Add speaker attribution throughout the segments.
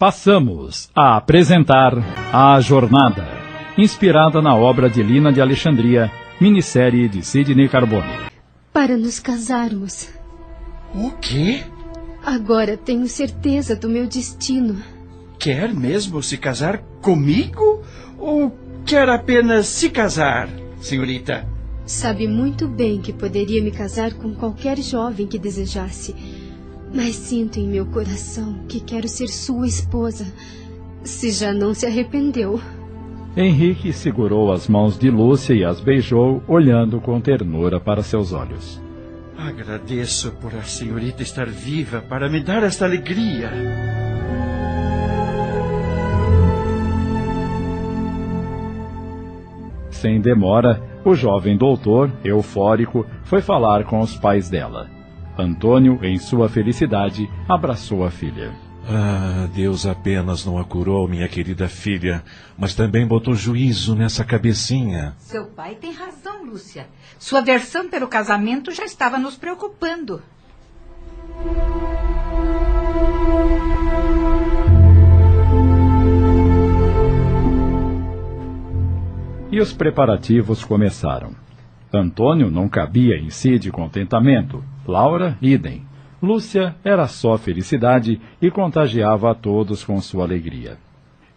Speaker 1: Passamos a apresentar A Jornada, inspirada na obra de Lina de Alexandria, minissérie de Sidney Carbone.
Speaker 2: Para nos casarmos.
Speaker 3: O quê?
Speaker 2: Agora tenho certeza do meu destino.
Speaker 3: Quer mesmo se casar comigo? Ou quer apenas se casar, senhorita?
Speaker 2: Sabe muito bem que poderia me casar com qualquer jovem que desejasse. Mas sinto em meu coração que quero ser sua esposa, se já não se arrependeu.
Speaker 1: Henrique segurou as mãos de Lúcia e as beijou, olhando com ternura para seus olhos.
Speaker 3: Agradeço por a senhorita estar viva para me dar esta alegria.
Speaker 1: Sem demora, o jovem doutor, eufórico, foi falar com os pais dela. Antônio, em sua felicidade, abraçou a filha.
Speaker 4: Ah, Deus apenas não a curou, minha querida filha, mas também botou juízo nessa cabecinha.
Speaker 5: Seu pai tem razão, Lúcia. Sua aversão pelo casamento já estava nos preocupando.
Speaker 1: E os preparativos começaram. Antônio não cabia em si de contentamento, Laura, idem. Lúcia era só felicidade e contagiava a todos com sua alegria.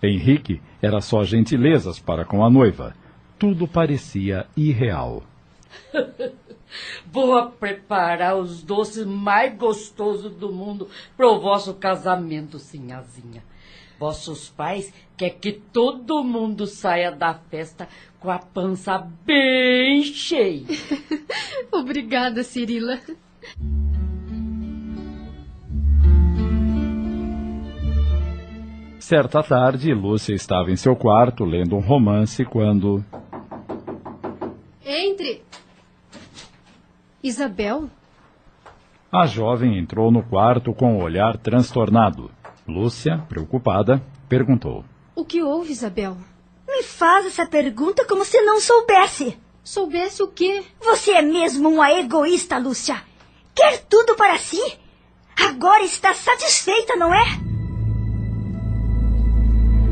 Speaker 1: Henrique era só gentilezas para com a noiva. Tudo parecia irreal.
Speaker 6: Vou preparar os doces mais gostosos do mundo para o vosso casamento, sinhazinha. Vossos pais querem que todo mundo saia da festa com a pança bem cheia.
Speaker 2: Obrigada, Cirila.
Speaker 1: Certa tarde, Lúcia estava em seu quarto lendo um romance quando...
Speaker 2: Entre! Isabel?
Speaker 1: A jovem entrou no quarto com o olhar transtornado. Lúcia, preocupada, perguntou.
Speaker 2: O que houve, Isabel?
Speaker 7: Me faz essa pergunta como se não soubesse.
Speaker 2: Soubesse o quê?
Speaker 7: Você é mesmo uma egoísta, Lúcia. Quer tudo para si. Agora está satisfeita, não é?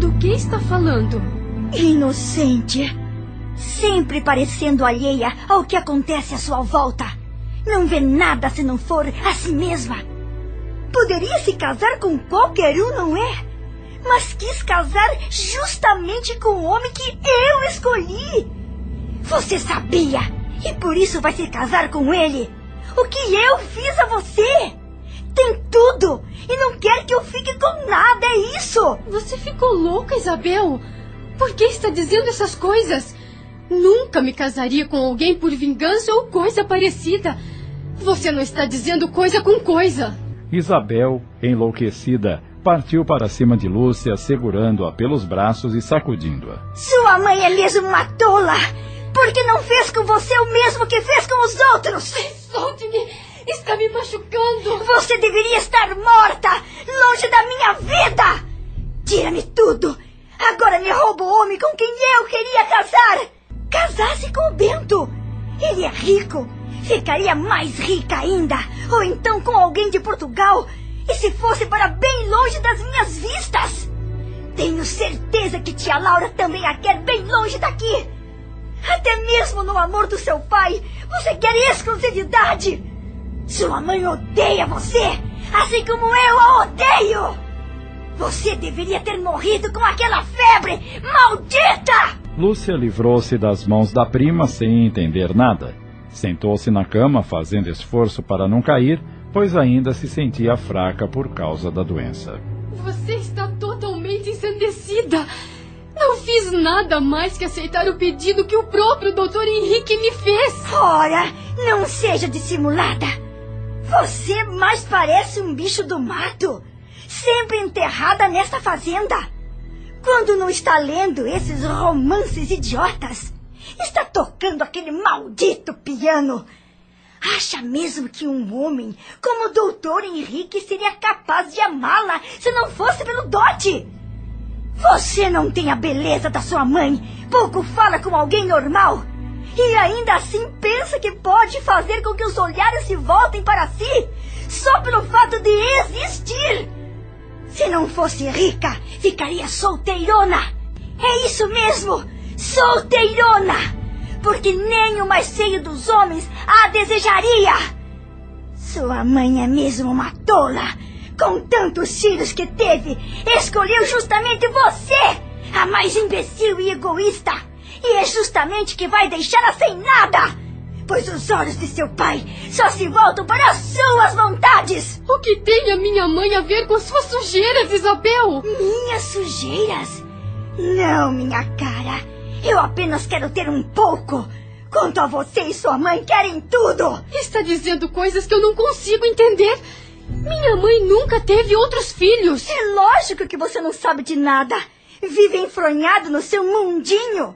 Speaker 2: Do que está falando?
Speaker 7: Inocente. Sempre parecendo alheia ao que acontece à sua volta. Não vê nada se não for a si mesma. Poderia se casar com qualquer um, não é? Mas quis casar justamente com o homem que eu escolhi. Você sabia, e por isso vai se casar com ele. O que eu fiz a você? Tem tudo, e não quer que eu fique com nada, é isso.
Speaker 2: Você ficou louca, Isabel? Por que está dizendo essas coisas? Nunca me casaria com alguém por vingança ou coisa parecida. Você não está dizendo coisa com coisa.
Speaker 1: Isabel, enlouquecida, partiu para cima de Lúcia, segurando-a pelos braços e sacudindo-a.
Speaker 7: Sua mãe é mesmo uma tola! Porque não fez com você o mesmo que fez com os outros!
Speaker 2: Solte-me! Está me machucando!
Speaker 7: Você deveria estar morta! Longe da minha vida! Tira-me tudo! Agora me rouba o homem com quem eu queria casar! Casasse com o Bento! Ele é rico! Ficaria mais rica ainda! Ou então com alguém de Portugal! E se fosse para bem longe das minhas vistas? Tenho certeza que tia Laura também a quer bem longe daqui! Até mesmo no amor do seu pai, você quer exclusividade! Sua mãe odeia você, assim como eu a odeio! Você deveria ter morrido com aquela febre maldita!
Speaker 1: Lúcia livrou-se das mãos da prima sem entender nada. Sentou-se na cama, fazendo esforço para não cair, pois ainda se sentia fraca por causa da doença.
Speaker 2: Você está totalmente ensandecida! Não fiz nada mais que aceitar o pedido que o próprio Dr. Henrique me fez!
Speaker 7: Ora, não seja dissimulada! Você mais parece um bicho do mato, sempre enterrada nesta fazenda. Quando não está lendo esses romances idiotas, está tocando aquele maldito piano. Acha mesmo que um homem como o doutor Henrique seria capaz de amá-la se não fosse pelo dote? Você não tem a beleza da sua mãe, pouco fala como alguém normal. E ainda assim pensa que pode fazer com que os olhares se voltem para si, só pelo fato de existir. Se não fosse rica, ficaria solteirona. É isso mesmo, solteirona. Porque nem o mais feio dos homens a desejaria. Sua mãe é mesmo uma tola. Com tantos filhos que teve, escolheu justamente você, a mais imbecil e egoísta. E é justamente que vai deixá-la sem nada. Pois os olhos de seu pai só se voltam para as suas vontades.
Speaker 2: O que tem a minha mãe a ver com suas sujeiras, Isabel?
Speaker 7: Minhas sujeiras? Não, minha cara. Eu apenas quero ter um pouco. Quanto a você e sua mãe querem tudo.
Speaker 2: Está dizendo coisas que eu não consigo entender. Minha mãe nunca teve outros filhos.
Speaker 7: É lógico que você não sabe de nada. Vive enfronhado no seu mundinho.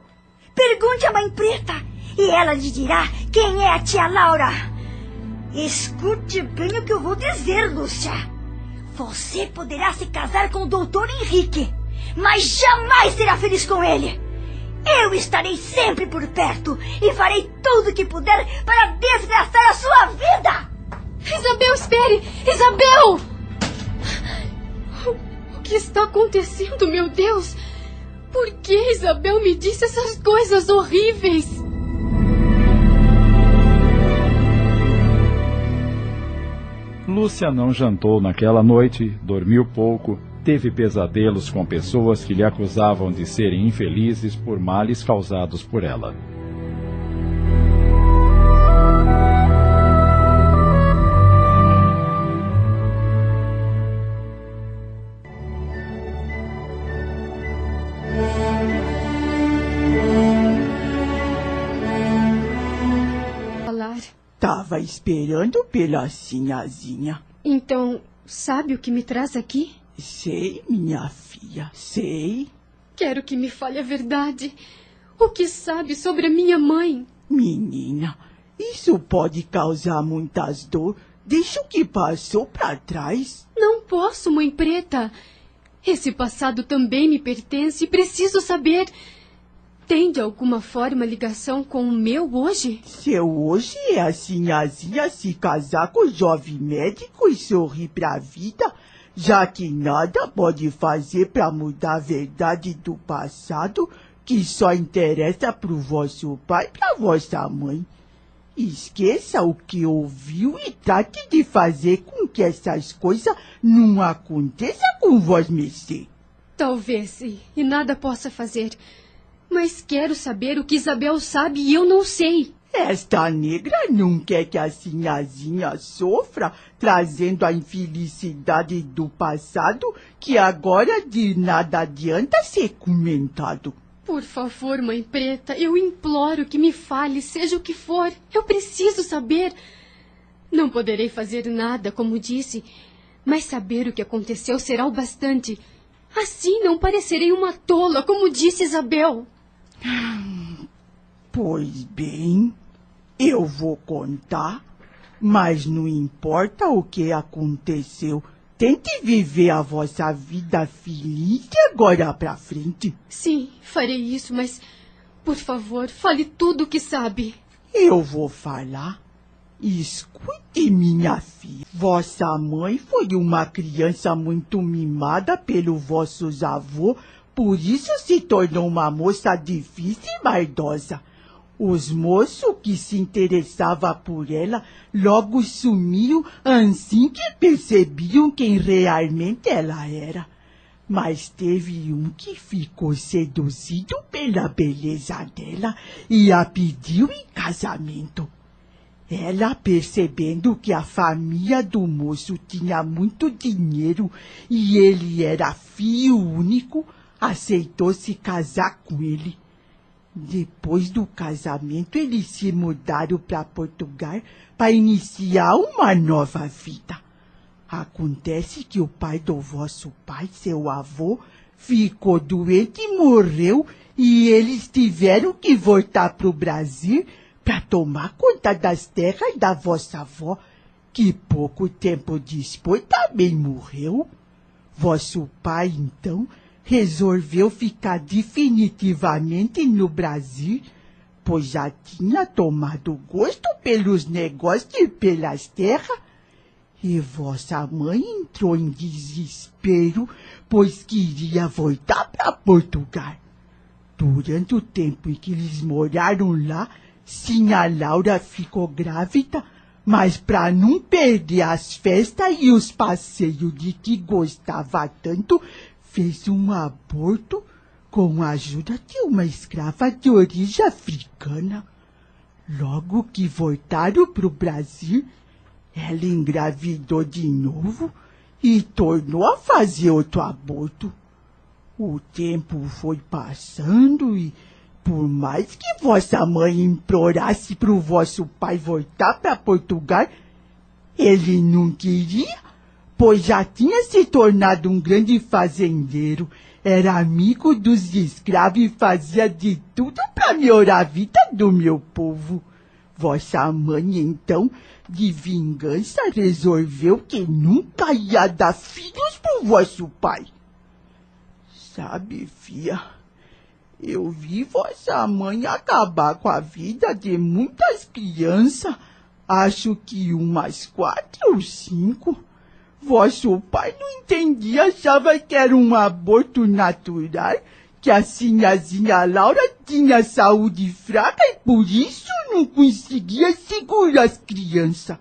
Speaker 7: Pergunte à mãe preta e ela lhe dirá quem é a tia Laura. Escute bem o que eu vou dizer, Lúcia. Você poderá se casar com o doutor Henrique, mas jamais será feliz com ele. Eu estarei sempre por perto e farei tudo o que puder para desgraçar a sua vida.
Speaker 2: Isabel, espere! Isabel! O que está acontecendo, meu Deus? Por que Isabel me disse essas coisas horríveis?
Speaker 1: Lúcia não jantou naquela noite, dormiu pouco, teve pesadelos com pessoas que lhe acusavam de serem infelizes por males causados por ela.
Speaker 8: Tava esperando pela sinhazinha.
Speaker 2: Então, sabe o que me traz aqui?
Speaker 8: Sei, minha filha, sei.
Speaker 2: Quero que me fale a verdade. O que sabe sobre a minha mãe?
Speaker 8: Menina, isso pode causar muitas dor. Deixa o que passou para trás.
Speaker 2: Não posso, mãe preta. Esse passado também me pertence e preciso saber. Tem de alguma forma ligação com o meu hoje?
Speaker 8: Seu hoje é a sinhazinha se casar com o jovem médico e sorrir pra vida, já que nada pode fazer para mudar a verdade do passado, que só interessa pro vosso pai e pra vossa mãe. Esqueça o que ouviu e trate de fazer com que essas coisas não aconteçam com vós, mercê.
Speaker 2: Talvez, e nada possa fazer. Mas quero saber o que Isabel sabe e eu não sei.
Speaker 8: Esta negra não quer que a sinhazinha sofra, trazendo a infelicidade do passado, que agora de nada adianta ser comentado.
Speaker 2: Por favor, mãe preta, eu imploro que me fale, seja o que for. Eu preciso saber. Não poderei fazer nada, como disse, mas saber o que aconteceu será o bastante. Assim não parecerei uma tola, como disse Isabel.
Speaker 8: Pois bem, eu vou contar, mas não importa o que aconteceu. Tente viver a vossa vida feliz de agora pra frente.
Speaker 2: Sim, farei isso, mas, por favor, fale tudo o que sabe.
Speaker 8: Eu vou falar. Escute, minha filha. Vossa mãe foi uma criança muito mimada pelos vossos avós, por isso se tornou uma moça difícil e maldosa. Os moços que se interessavam por ela logo sumiam assim que percebiam quem realmente ela era. Mas teve um que ficou seduzido pela beleza dela e a pediu em casamento. Ela, percebendo que a família do moço tinha muito dinheiro e ele era filho único, aceitou se casar com ele. Depois do casamento, eles se mudaram para Portugal para iniciar uma nova vida. Acontece que o pai do vosso pai, seu avô, ficou doente e morreu e eles tiveram que voltar para o Brasil para tomar conta das terras da vossa avó, que pouco tempo depois também morreu. Vosso pai, então, resolveu ficar definitivamente no Brasil, pois já tinha tomado gosto pelos negócios e pelas terras. E vossa mãe entrou em desespero, pois queria voltar para Portugal. Durante o tempo em que eles moraram lá, Sinha Laura ficou grávida, mas para não perder as festas e os passeios de que gostava tanto, fez um aborto com a ajuda de uma escrava de origem africana. Logo que voltaram para o Brasil, ela engravidou de novo e tornou a fazer outro aborto. O tempo foi passando e, por mais que vossa mãe implorasse para o vosso pai voltar para Portugal, ele não queria, pois já tinha se tornado um grande fazendeiro, era amigo dos escravos e fazia de tudo para melhorar a vida do meu povo. Vossa mãe, então, de vingança, resolveu que nunca ia dar filhos para o vosso pai. Sabe, filha, eu vi vossa mãe acabar com a vida de muitas crianças, acho que umas 4 ou 5. Vosso pai não entendia, achava que era um aborto natural, que a sinhazinha Laura tinha saúde fraca e por isso não conseguia segurar as crianças.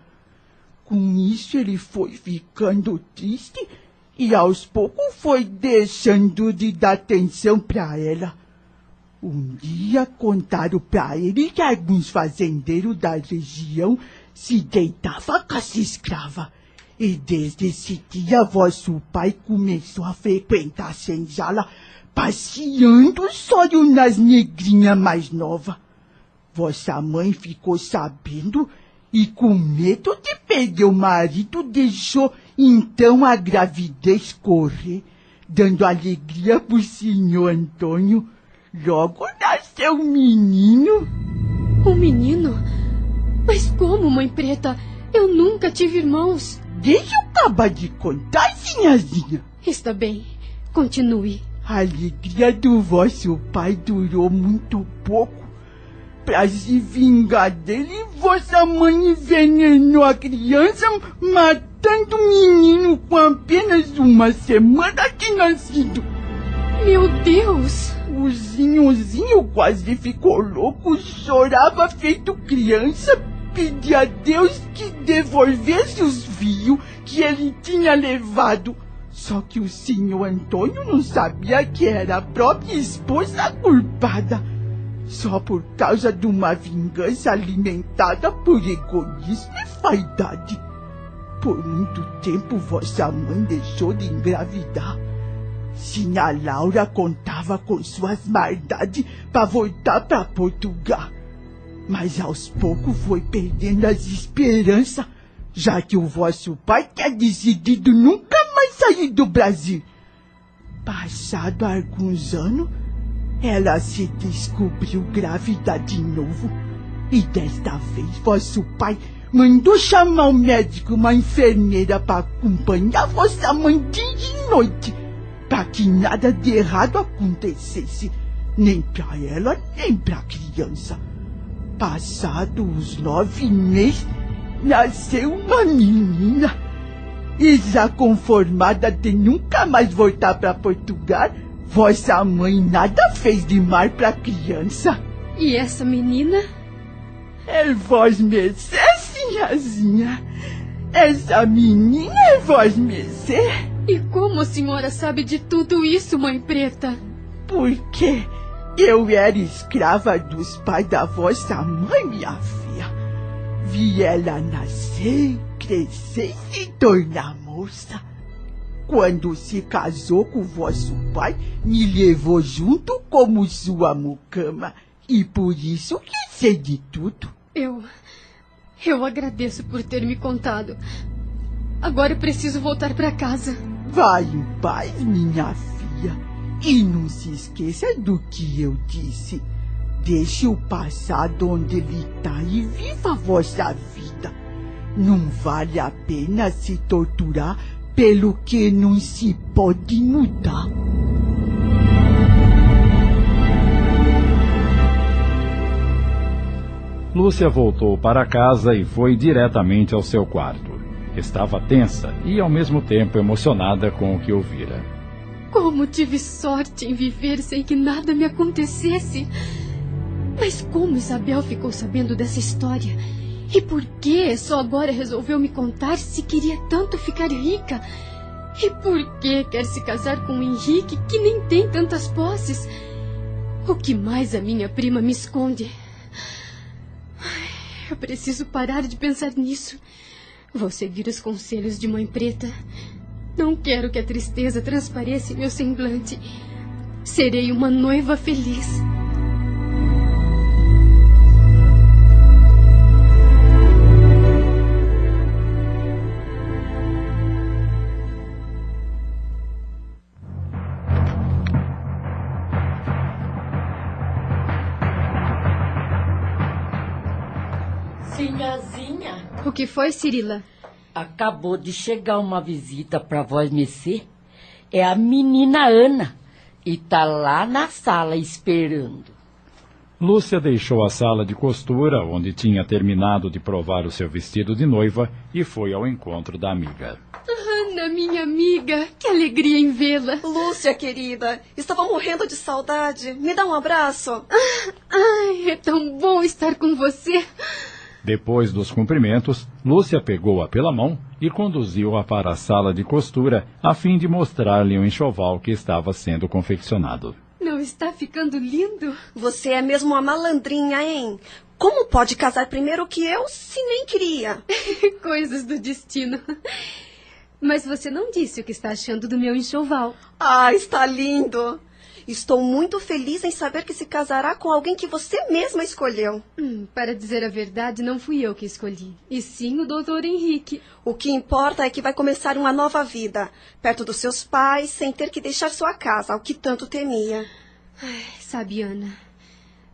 Speaker 8: Com isso ele foi ficando triste e aos poucos foi deixando de dar atenção para ela. Um dia contaram para ele que alguns fazendeiros da região se deitavam com essa escrava. E desde esse dia vosso pai começou a frequentar a senzala, passeando só nas negrinhas mais novas. Vossa mãe ficou sabendo e, com medo de perder o marido, deixou então a gravidez correr, dando alegria pro senhor Antônio. Logo nasceu um menino.
Speaker 2: Um menino? Mas como, mãe preta? Eu nunca tive irmãos.
Speaker 8: Deixa eu acabar de contar, sinhazinha.
Speaker 2: Está bem, continue.
Speaker 8: A alegria do vosso pai durou muito pouco. Para se vingar dele, vossa mãe envenenou a criança, matando o menino com apenas uma semana de nascido.
Speaker 2: Meu Deus!
Speaker 8: O Zinhozinho quase ficou louco, chorava feito criança, pedia a Deus que devolvesse os fios que ele tinha levado. Só que o senhor Antônio não sabia que era a própria esposa culpada. Só por causa de uma vingança alimentada por egoísmo e vaidade. Por muito tempo vossa mãe deixou de engravidar. Sinha Laura contava com suas maldades para voltar para Portugal. Mas aos poucos foi perdendo as esperanças, já que o vosso pai tinha decidido nunca mais sair do Brasil. Passado alguns anos, ela se descobriu grávida de novo. E desta vez vosso pai mandou chamar um médico, uma enfermeira para acompanhar vossa mãe dia e noite, para que nada de errado acontecesse, nem para ela, nem para a criança. Passados os 9 meses, nasceu uma menina. E já conformada de nunca mais voltar para Portugal, vossa mãe nada fez de mal para a criança.
Speaker 2: E essa menina?
Speaker 8: É vós mercê, sinhazinha. Essa menina é vós mercê.
Speaker 2: E como a senhora sabe de tudo isso, mãe preta?
Speaker 8: Porque eu era escrava dos pais da vossa mãe, minha filha. Vi ela nascer, crescer e se tornar moça. Quando se casou com vosso pai, me levou junto como sua mucama. E por isso que sei de tudo.
Speaker 2: Eu agradeço por ter me contado. Agora eu preciso voltar para casa.
Speaker 8: Vá em paz, minha filha. E não se esqueça do que eu disse. Deixe o passado onde ele está e viva a vossa vida. Não vale a pena se torturar pelo que não se pode mudar.
Speaker 1: Lúcia voltou para casa e foi diretamente ao seu quarto. Estava tensa e, ao mesmo tempo, emocionada com o que ouvira.
Speaker 2: Como tive sorte em viver sem que nada me acontecesse. Mas como Isabel ficou sabendo dessa história? E por que só agora resolveu me contar se queria tanto ficar rica? E por que quer se casar com o Henrique, que nem tem tantas posses? O que mais a minha prima me esconde? Eu preciso parar de pensar nisso. Vou seguir os conselhos de Mãe Preta. Não quero que a tristeza transpareça em meu semblante. Serei uma noiva feliz.
Speaker 6: Sinhazinha,
Speaker 2: O que foi, Cirila?
Speaker 6: acabou de chegar uma visita para vós mercê. É a menina Ana e tá lá na sala esperando.
Speaker 1: Lúcia deixou a sala de costura, onde tinha terminado de provar o seu vestido de noiva, e foi ao encontro da amiga.
Speaker 2: Ana, minha amiga, que alegria em vê-la.
Speaker 9: Lúcia, querida, estava morrendo de saudade. Me dá um abraço.
Speaker 2: Ai, é tão bom estar com você.
Speaker 1: Depois dos cumprimentos, Lúcia pegou-a pela mão e conduziu-a para a sala de costura, a fim de mostrar-lhe um enxoval que estava sendo confeccionado.
Speaker 2: Não está ficando lindo?
Speaker 9: Você é mesmo uma malandrinha, hein? Como pode casar primeiro que eu, se nem queria?
Speaker 2: Coisas do destino. Mas você não disse o que está achando do meu enxoval.
Speaker 9: Ah, está lindo. Estou muito feliz em saber que se casará com alguém que você mesma escolheu.
Speaker 2: Para dizer a verdade, não fui eu que escolhi, e sim o doutor Henrique.
Speaker 9: O que importa é que vai começar uma nova vida, perto dos seus pais, sem ter que deixar sua casa, o que tanto temia.
Speaker 2: Ai, sabe, Ana,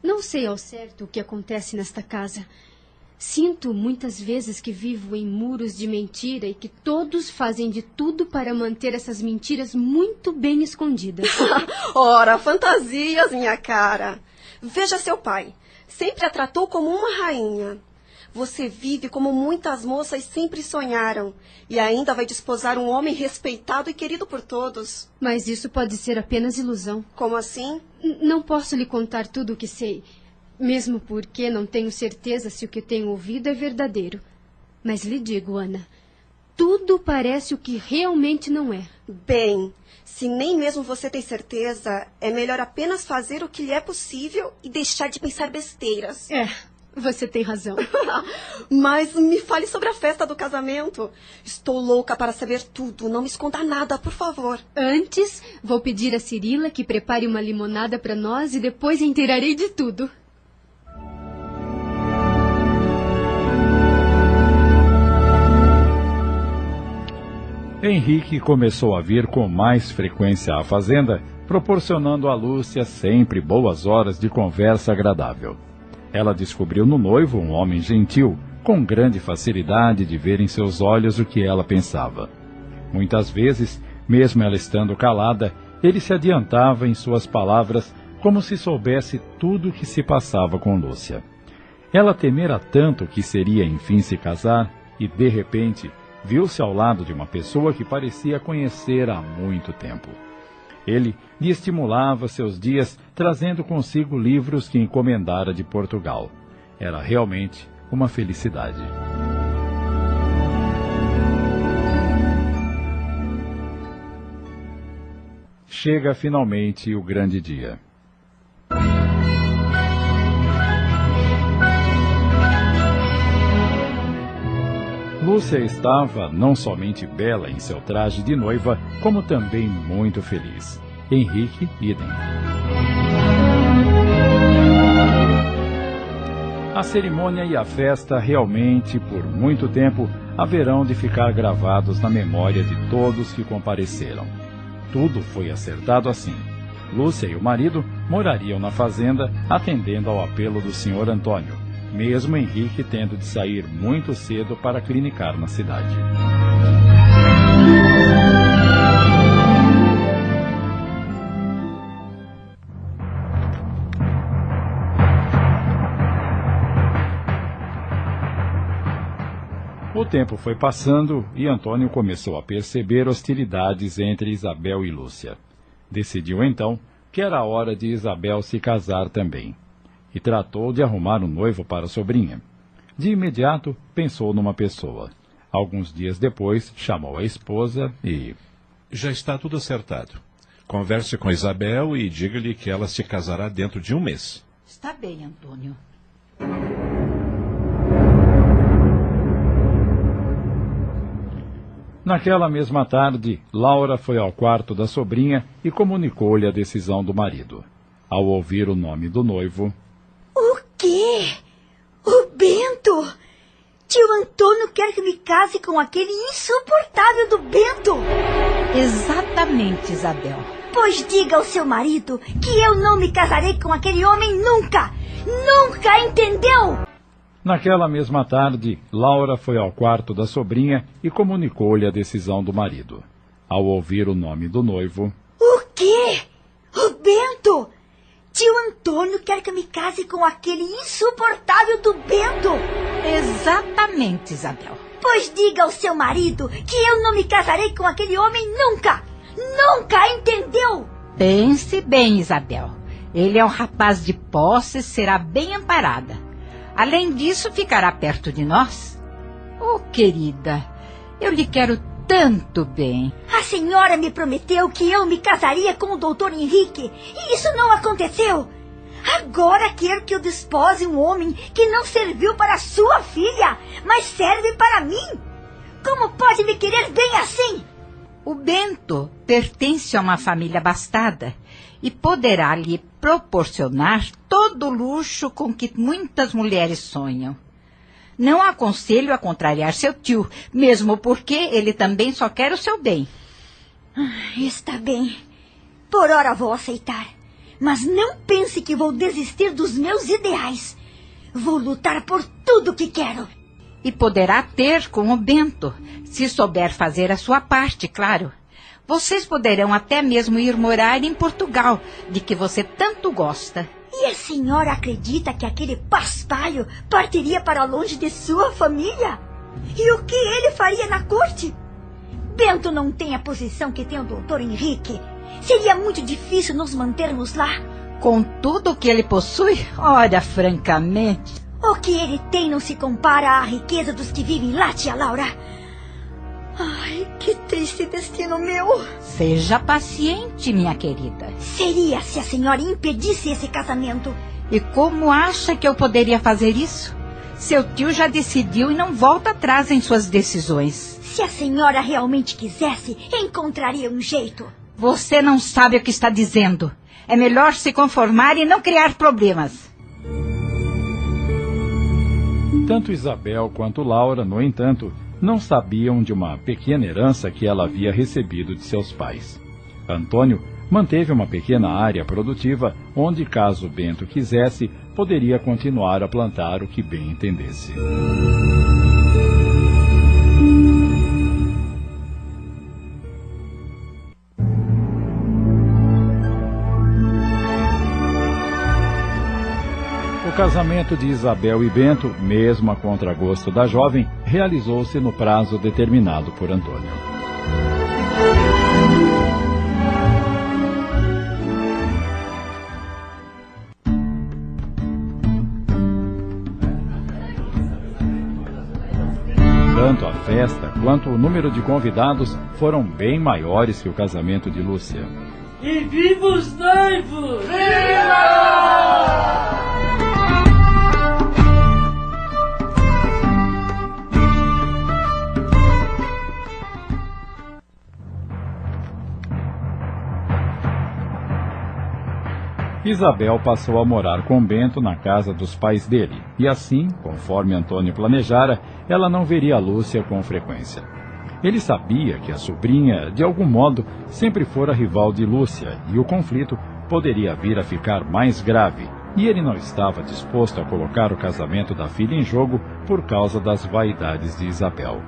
Speaker 2: não sei ao certo o que acontece nesta casa. Sinto muitas vezes que vivo em muros de mentira e que todos fazem de tudo para manter essas mentiras muito bem escondidas.
Speaker 9: Ora, fantasias, minha cara. Veja seu pai. Sempre a tratou como uma rainha. Você vive como muitas moças sempre sonharam. E ainda vai desposar um homem respeitado e querido por todos.
Speaker 2: Mas isso pode ser apenas ilusão.
Speaker 9: Como assim?
Speaker 2: Não posso lhe contar tudo o que sei. Mesmo porque não tenho certeza se o que tenho ouvido é verdadeiro. Mas lhe digo, Ana, tudo parece o que realmente não é.
Speaker 9: Bem, se nem mesmo você tem certeza, é melhor apenas fazer o que lhe é possível e deixar de pensar besteiras.
Speaker 2: É, você tem razão.
Speaker 9: Mas me fale sobre a festa do casamento. Estou louca para saber tudo. Não me esconda nada, por favor.
Speaker 2: Antes, vou pedir a Cirila que prepare uma limonada para nós e depois inteirarei de tudo.
Speaker 1: Henrique começou a vir com mais frequência à fazenda, proporcionando a Lúcia sempre boas horas de conversa agradável. Ela descobriu no noivo um homem gentil, com grande facilidade de ver em seus olhos o que ela pensava. Muitas vezes, mesmo ela estando calada, ele se adiantava em suas palavras como se soubesse tudo o que se passava com Lúcia. Ela temera tanto que seria enfim se casar e, de repente, viu-se ao lado de uma pessoa que parecia conhecer há muito tempo. Ele lhe estimulava seus dias, trazendo consigo livros que encomendara de Portugal. Era realmente uma felicidade. Chega finalmente o grande dia. Lúcia estava não somente bela em seu traje de noiva, como também muito feliz. Henrique, idem. A cerimônia e a festa realmente, por muito tempo, haverão de ficar gravados na memória de todos que compareceram. Tudo foi acertado assim. Lúcia e o marido morariam na fazenda, atendendo ao apelo do Sr. Antônio, mesmo Henrique tendo de sair muito cedo para clinicar na cidade. O O tempo foi passando e Antônio começou a perceber hostilidades entre Isabel e Lúcia. Decidiu então que era hora de Isabel se casar também, e tratou de arrumar um noivo para a sobrinha. De imediato, pensou numa pessoa. Alguns dias depois, chamou a esposa e...
Speaker 4: Já está tudo acertado. Converse com Isabel e diga-lhe que ela se casará dentro de um mês.
Speaker 5: Está bem, Antônio.
Speaker 1: Naquela mesma tarde, Laura foi ao quarto da sobrinha e comunicou-lhe a decisão do marido. Ao ouvir o nome do noivo...
Speaker 7: O quê? O Bento? Tio Antônio quer que me case com aquele insuportável do Bento?
Speaker 5: Exatamente, Isabel.
Speaker 7: Pois diga ao seu marido que eu não me casarei com aquele homem nunca! Nunca, entendeu?
Speaker 1: Naquela mesma tarde, Laura foi ao quarto da sobrinha e comunicou-lhe a decisão do marido. Ao ouvir o nome do noivo...
Speaker 7: O quê? O Bento? Tio Antônio quer que me case com aquele insuportável do Bento?
Speaker 5: Exatamente, Isabel.
Speaker 7: Pois diga ao seu marido que eu não me casarei com aquele homem nunca! Nunca, entendeu?
Speaker 5: Pense bem, Isabel. Ele é um rapaz de posse e será bem amparada. Além disso, ficará perto de nós. Oh, querida, eu lhe quero tanto bem.
Speaker 7: A senhora me prometeu que eu me casaria com o doutor Henrique, e isso não aconteceu. Agora quer que eu despose um homem que não serviu para sua filha, mas serve para mim. Como pode me querer bem assim?
Speaker 5: O Bento pertence a uma família abastada e poderá lhe proporcionar todo o luxo com que muitas mulheres sonham. Não aconselho a contrariar seu tio, mesmo porque ele também só quer o seu bem.
Speaker 7: Está bem. Por ora vou aceitar. Mas não pense que vou desistir dos meus ideais. Vou lutar por tudo que quero.
Speaker 5: E poderá ter com o Bento, se souber fazer a sua parte, claro. Vocês poderão até mesmo ir morar em Portugal, de que você tanto gosta.
Speaker 7: E a senhora acredita que aquele paspalho partiria para longe de sua família? E o que ele faria na corte? Bento não tem a posição que tem o doutor Henrique. Seria muito difícil nos mantermos lá.
Speaker 5: Com tudo o que ele possui? Ora, francamente...
Speaker 7: O que ele tem não se compara à riqueza dos que vivem lá, tia Laura. Ai, que triste destino meu.
Speaker 5: Seja paciente, minha querida.
Speaker 7: Seria se a senhora impedisse esse casamento.
Speaker 5: E como acha que eu poderia fazer isso? Seu tio já decidiu e não volta atrás em suas decisões.
Speaker 7: Se a senhora realmente quisesse, encontraria um jeito.
Speaker 5: Você não sabe o que está dizendo. É melhor se conformar e não criar problemas.
Speaker 1: Tanto Isabel quanto Laura, no entanto, não sabiam de uma pequena herança que ela havia recebido de seus pais. Antônio manteve uma pequena área produtiva onde, caso Bento quisesse, poderia continuar a plantar o que bem entendesse. O casamento de Isabel e Bento, mesmo a contragosto da jovem, realizou-se no prazo determinado por Antônio. Tanto a festa quanto o número de convidados foram bem maiores que o casamento de Lúcia.
Speaker 6: E viva os noivos! Viva!
Speaker 1: Isabel passou a morar com Bento na casa dos pais dele, e assim, conforme Antônio planejara, ela não veria Lúcia com frequência. Ele sabia que a sobrinha, de algum modo, sempre fora rival de Lúcia, e o conflito poderia vir a ficar mais grave, e ele não estava disposto a colocar o casamento da filha em jogo por causa das vaidades de Isabel.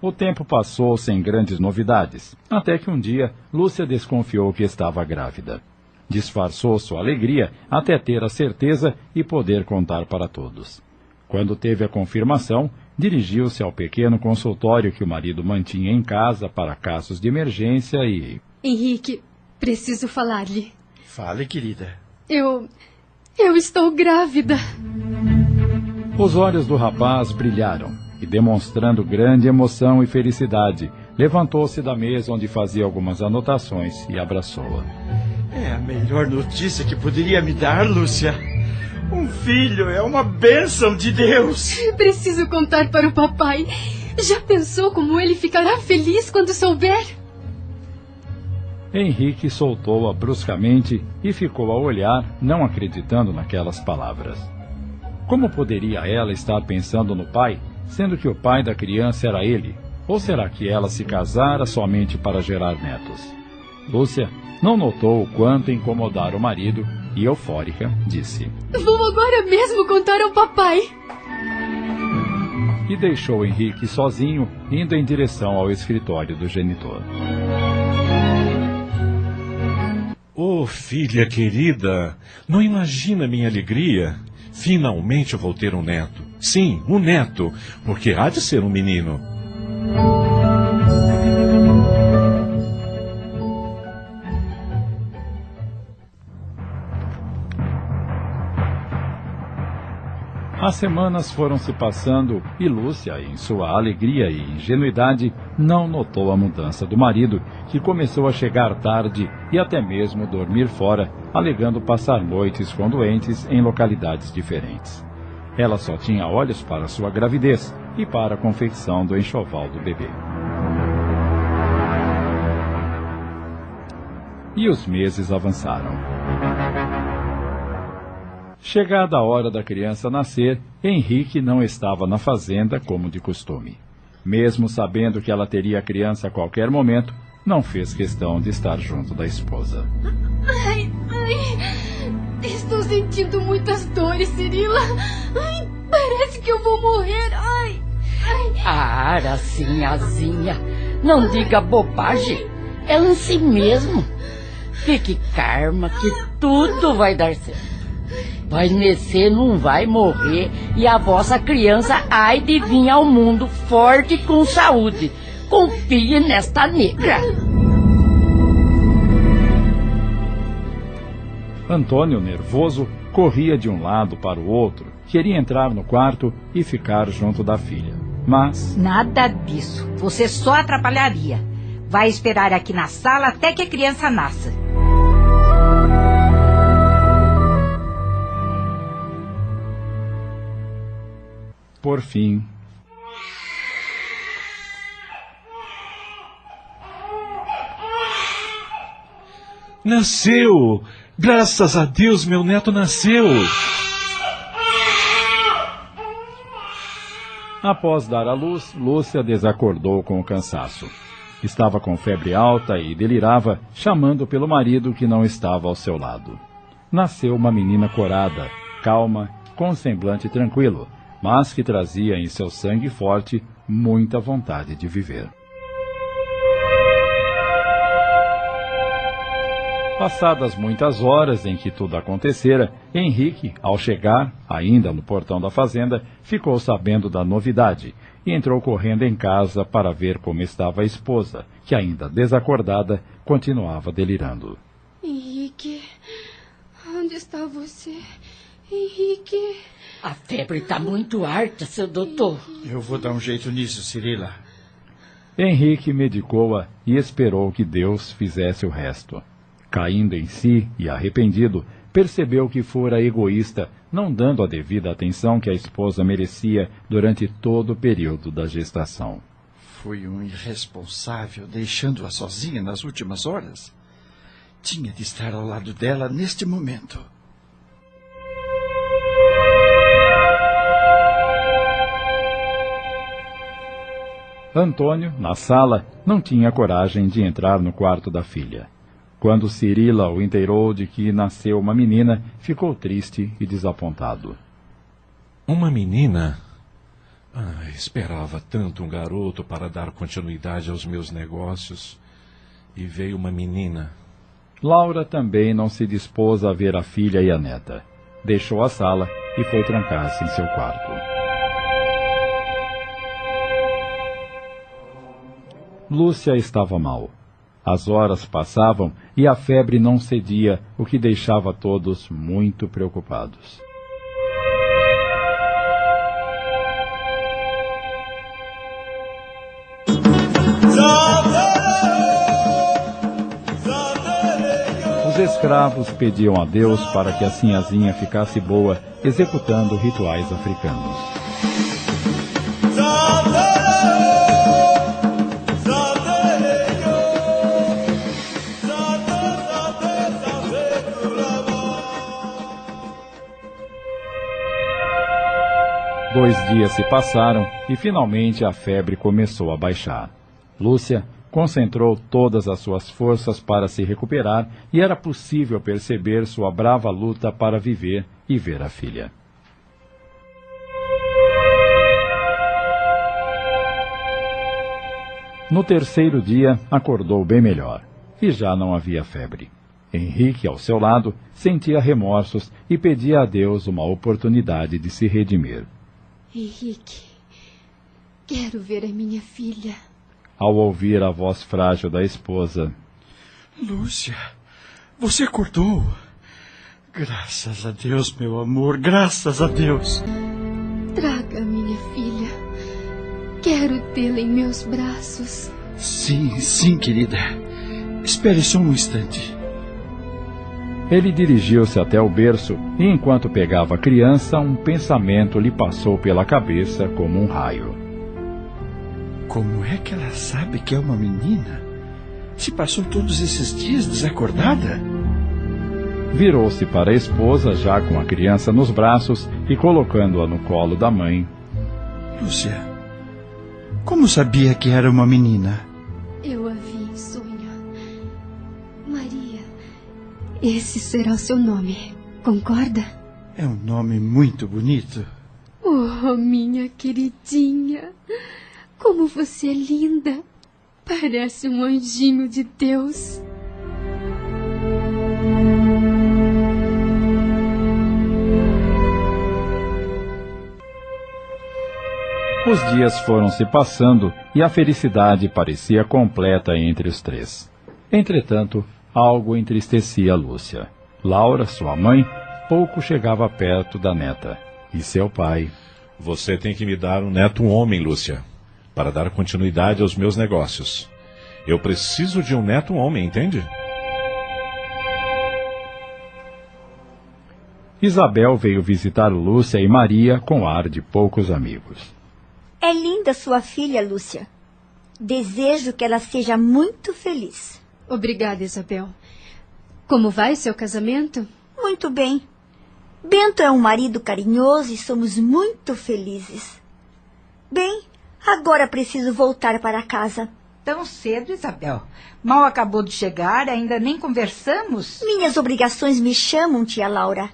Speaker 1: O tempo passou sem grandes novidades, até que um dia Lúcia desconfiou que estava grávida. Disfarçou sua alegria até ter a certeza e poder contar para todos. Quando teve a confirmação, dirigiu-se ao pequeno consultório que o marido mantinha em casa para casos de emergência e...
Speaker 2: Henrique, preciso falar-lhe.
Speaker 3: Fale, querida.
Speaker 2: Eu estou grávida.
Speaker 1: Os olhos do rapaz brilharam e, demonstrando grande emoção e felicidade, levantou-se da mesa onde fazia algumas anotações e abraçou-a.
Speaker 3: É a melhor notícia que poderia me dar, Lúcia. Um filho é uma bênção de Deus.
Speaker 2: Preciso contar para o papai. Já pensou como ele ficará feliz quando souber?
Speaker 1: Henrique soltou-a bruscamente e ficou a olhar, não acreditando naquelas palavras. Como poderia ela estar pensando no pai, sendo que o pai da criança era ele? Ou será que ela se casara somente para gerar netos? Lúcia não notou o quanto incomodara o marido e, eufórica, disse:
Speaker 2: Vou agora mesmo contar ao papai.
Speaker 1: E deixou Henrique sozinho, indo em direção ao escritório do genitor.
Speaker 4: Oh, filha querida, não imagina minha alegria. Finalmente eu vou ter um neto. Sim, um neto, porque há de ser um menino.
Speaker 1: As semanas foram se passando e Lúcia, em sua alegria e ingenuidade, não notou a mudança do marido, que começou a chegar tarde e até mesmo dormir fora, alegando passar noites com doentes em localidades diferentes. Ela só tinha olhos para sua gravidez e para a confecção do enxoval do bebê. E os meses avançaram. Chegada a hora da criança nascer, Henrique não estava na fazenda como de costume. Mesmo sabendo que ela teria a criança a qualquer momento, não fez questão de estar junto da esposa.
Speaker 2: Ai, estou sentindo muitas dores, Cirila. Ai, parece que eu vou morrer. Ai.
Speaker 6: Ara, sinhazinha, não diga bobagem. É em si mesmo. Fique calma que tudo vai dar certo. Vai nascer, não vai morrer, e a vossa criança há de vir ao mundo forte e com saúde. Confie nesta negra.
Speaker 1: Antônio, nervoso, corria de um lado para o outro, queria entrar no quarto e ficar junto da filha. Mas...
Speaker 5: Nada disso. Você só atrapalharia. Vai esperar aqui na sala até que a criança nasça.
Speaker 1: Por fim...
Speaker 4: Nasceu! Graças a Deus, meu neto nasceu!
Speaker 1: Após dar à luz, Lúcia desacordou com o cansaço. Estava com febre alta e delirava, chamando pelo marido que não estava ao seu lado. Nasceu uma menina corada, calma, com um semblante tranquilo, mas que trazia em seu sangue forte muita vontade de viver. Passadas muitas horas em que tudo acontecera, Henrique, ao chegar, ainda no portão da fazenda, ficou sabendo da novidade e entrou correndo em casa para ver como estava a esposa, que ainda desacordada, continuava delirando.
Speaker 2: Henrique, onde está você? Henrique...
Speaker 6: A febre está muito alta, seu doutor.
Speaker 3: Eu vou dar um jeito nisso, Cirila.
Speaker 1: Henrique medicou-a e esperou que Deus fizesse o resto. Caindo em si e arrependido, percebeu que fora egoísta, não dando a devida atenção que a esposa merecia durante todo o período da gestação.
Speaker 3: Fui um irresponsável, deixando-a sozinha nas últimas horas. Tinha de estar ao lado dela neste momento.
Speaker 1: Antônio, na sala, não tinha coragem de entrar no quarto da filha. Quando Cirila o inteirou de que nasceu uma menina, ficou triste e desapontado.
Speaker 4: Uma menina? Esperava tanto um garoto para dar continuidade aos meus negócios. E veio uma menina.
Speaker 1: Laura também não se dispôs a ver a filha e a neta. Deixou a sala e foi trancar-se em seu quarto. Lúcia estava mal. As horas passavam e a febre não cedia, o que deixava todos muito preocupados. Os escravos pediam a Deus para que a sinhazinha ficasse boa, executando rituais africanos. Dois dias se passaram e finalmente a febre começou a baixar. Lúcia concentrou todas as suas forças para se recuperar e era possível perceber sua brava luta para viver e ver a filha. No terceiro dia, acordou bem melhor e já não havia febre. Henrique, ao seu lado, sentia remorsos e pedia a Deus uma oportunidade de se redimir.
Speaker 2: Henrique, quero ver a minha filha.
Speaker 1: Ao ouvir a voz frágil da esposa.
Speaker 3: Lúcia, você acordou? Graças a Deus, meu amor, graças a Deus.
Speaker 2: Traga a minha filha. Quero tê-la em meus braços.
Speaker 3: Sim, querida. Espere só um instante.
Speaker 1: Ele dirigiu-se até o berço e, enquanto pegava a criança, um pensamento lhe passou pela cabeça como um raio.
Speaker 3: Como é que ela sabe que é uma menina? Se passou todos esses dias desacordada?
Speaker 1: Virou-se para a esposa, já com a criança nos braços e colocando-a no colo da mãe.
Speaker 3: Lúcia, como sabia que era uma menina?
Speaker 2: Eu a vi em sonho. Maria, esse será o seu nome, concorda?
Speaker 3: É um nome muito bonito.
Speaker 2: Oh, minha queridinha. Como você é linda! Parece um anjinho de Deus.
Speaker 1: Os dias foram se passando e a felicidade parecia completa entre os três. Entretanto, algo entristecia Lúcia. Laura, sua mãe, pouco chegava perto da neta. E seu pai...
Speaker 4: Você tem que me dar um neto homem, Lúcia, para dar continuidade aos meus negócios. Eu preciso de um neto homem, entende?
Speaker 1: Isabel veio visitar Lúcia e Maria com ar de poucos amigos.
Speaker 7: É linda sua filha, Lúcia. Desejo que ela seja muito feliz.
Speaker 2: Obrigada, Isabel. Como vai seu casamento?
Speaker 7: Muito bem. Bento é um marido carinhoso e somos muito felizes. Bem, agora preciso voltar para casa.
Speaker 5: Tão cedo, Isabel? Mal acabou de chegar, ainda nem conversamos?
Speaker 7: Minhas obrigações me chamam, tia Laura.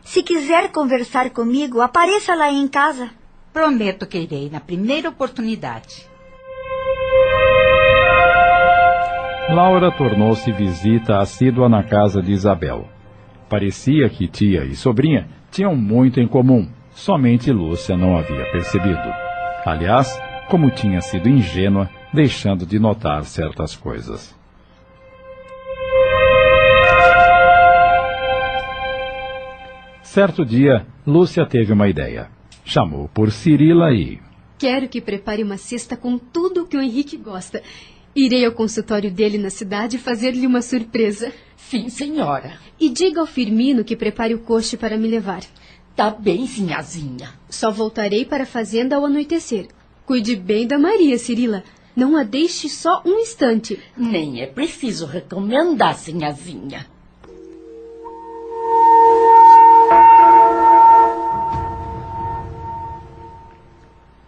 Speaker 7: Se quiser conversar comigo, apareça lá em casa.
Speaker 5: Prometo que irei na primeira oportunidade.
Speaker 1: Laura tornou-se visita assídua na casa de Isabel. Parecia que tia e sobrinha tinham muito em comum, somente Lúcia não havia percebido. Aliás, como tinha sido ingênua, deixando de notar certas coisas. Certo dia, Lúcia teve uma ideia. Chamou por Cirila e...
Speaker 2: Quero que prepare uma cesta com tudo o que o Henrique gosta. Irei ao consultório dele na cidade fazer-lhe uma surpresa.
Speaker 6: Sim, senhora.
Speaker 2: E diga ao Firmino que prepare o coche para me levar.
Speaker 6: Tá bem, sinhazinha.
Speaker 2: Só voltarei para a fazenda ao anoitecer. Cuide bem da Maria, Cirila. Não a deixe só um instante.
Speaker 6: Nem é preciso recomendar, sinhazinha.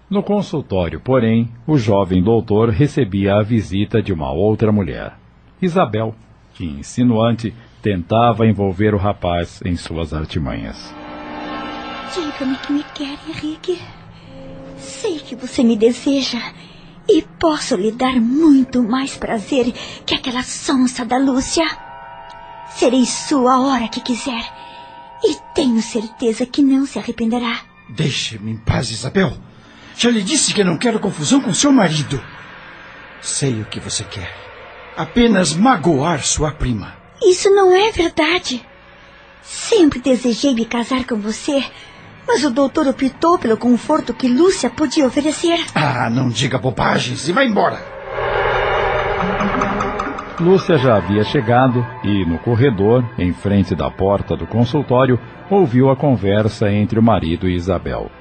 Speaker 1: No consultório, porém, o jovem doutor recebia a visita de uma outra mulher. Isabel, que, insinuante, tentava envolver o rapaz em suas artimanhas.
Speaker 7: Diga-me que me quer, Henrique. Sei que você me deseja e posso lhe dar muito mais prazer que aquela sonsa da Lúcia. Serei sua a hora que quiser. E tenho certeza que não se arrependerá.
Speaker 3: Deixe-me em paz, Isabel. Já lhe disse que não quero confusão com seu marido. Sei o que você quer. Apenas magoar sua prima.
Speaker 7: Isso não é verdade. Sempre desejei me casar com você, mas o doutor optou pelo conforto que Lúcia podia oferecer.
Speaker 3: Ah, não diga bobagens e vá embora.
Speaker 1: Lúcia já havia chegado e, no corredor, em frente da porta do consultório, ouviu a conversa entre o marido e Isabel.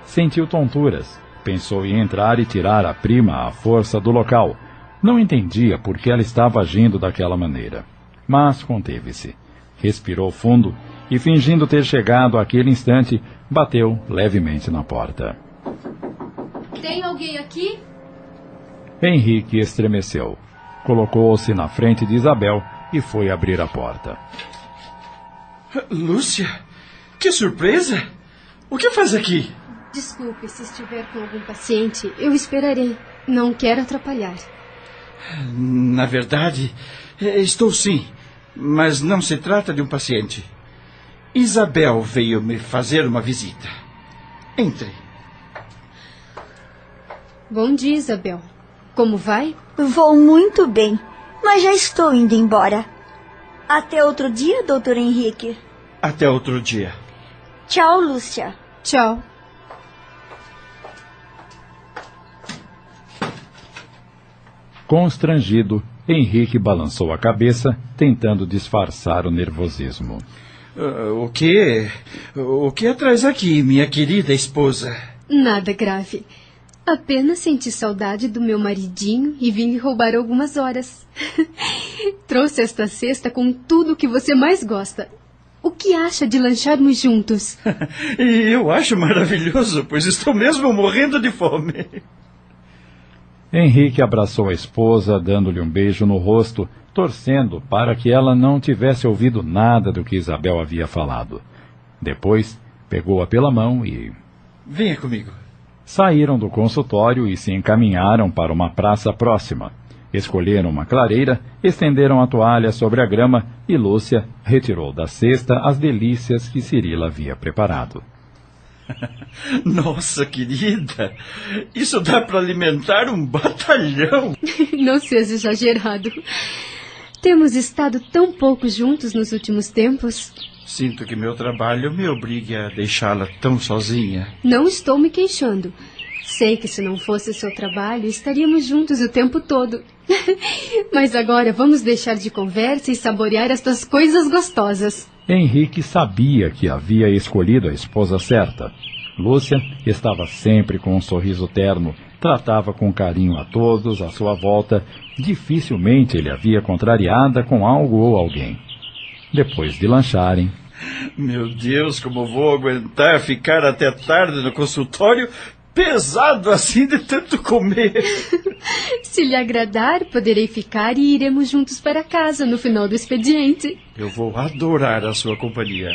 Speaker 1: Sentiu tonturas. Pensou em entrar e tirar a prima à força do local. Não entendia por que ela estava agindo daquela maneira. Mas conteve-se. Respirou fundo e, fingindo ter chegado àquele instante, bateu levemente na porta.
Speaker 2: Tem alguém aqui?
Speaker 1: Henrique estremeceu. Colocou-se na frente de Isabel e foi abrir a porta.
Speaker 3: Lúcia, que surpresa! O que faz aqui?
Speaker 2: Desculpe, se estiver com algum paciente, eu esperarei. Não quero atrapalhar.
Speaker 3: Na verdade, estou sim, mas não se trata de um paciente. Isabel veio me fazer uma visita. Entre.
Speaker 2: Bom dia, Isabel. Como vai?
Speaker 7: Vou muito bem, mas já estou indo embora. Até outro dia, doutor Henrique.
Speaker 3: Até outro dia.
Speaker 7: Tchau, Lúcia.
Speaker 2: Tchau.
Speaker 1: Constrangido, Henrique balançou a cabeça, tentando disfarçar o nervosismo.
Speaker 3: O que? O que traz aqui, minha querida esposa?
Speaker 2: Nada grave. Apenas senti saudade do meu maridinho e vim lhe roubar algumas horas. Trouxe esta cesta com tudo o que você mais gosta. O que acha de lancharmos juntos?
Speaker 3: Eu acho maravilhoso, pois estou mesmo morrendo de fome.
Speaker 1: Henrique abraçou a esposa, dando-lhe um beijo no rosto, torcendo para que ela não tivesse ouvido nada do que Isabel havia falado. Depois, pegou-a pela mão e...
Speaker 3: Venha comigo.
Speaker 1: Saíram do consultório e se encaminharam para uma praça próxima. Escolheram uma clareira, estenderam a toalha sobre a grama e Lúcia retirou da cesta as delícias que Cirila havia preparado.
Speaker 3: Nossa, querida, isso dá para alimentar um batalhão.
Speaker 2: Não seja exagerado. Temos estado tão pouco juntos nos últimos tempos.
Speaker 3: Sinto que meu trabalho me obriga a deixá-la tão sozinha.
Speaker 2: Não estou me queixando. Sei que se não fosse seu trabalho, estaríamos juntos o tempo todo. Mas agora vamos deixar de conversa e saborear estas coisas gostosas.
Speaker 1: Henrique sabia que havia escolhido a esposa certa. Lúcia estava sempre com um sorriso terno, tratava com carinho a todos à sua volta, dificilmente ele havia contrariada com algo ou alguém. Depois de lancharem...
Speaker 3: Meu Deus, como vou aguentar ficar até tarde no consultório, pesado assim de tanto comer.
Speaker 2: Se lhe agradar, poderei ficar e iremos juntos para casa no final do expediente.
Speaker 3: Eu vou adorar a sua companhia.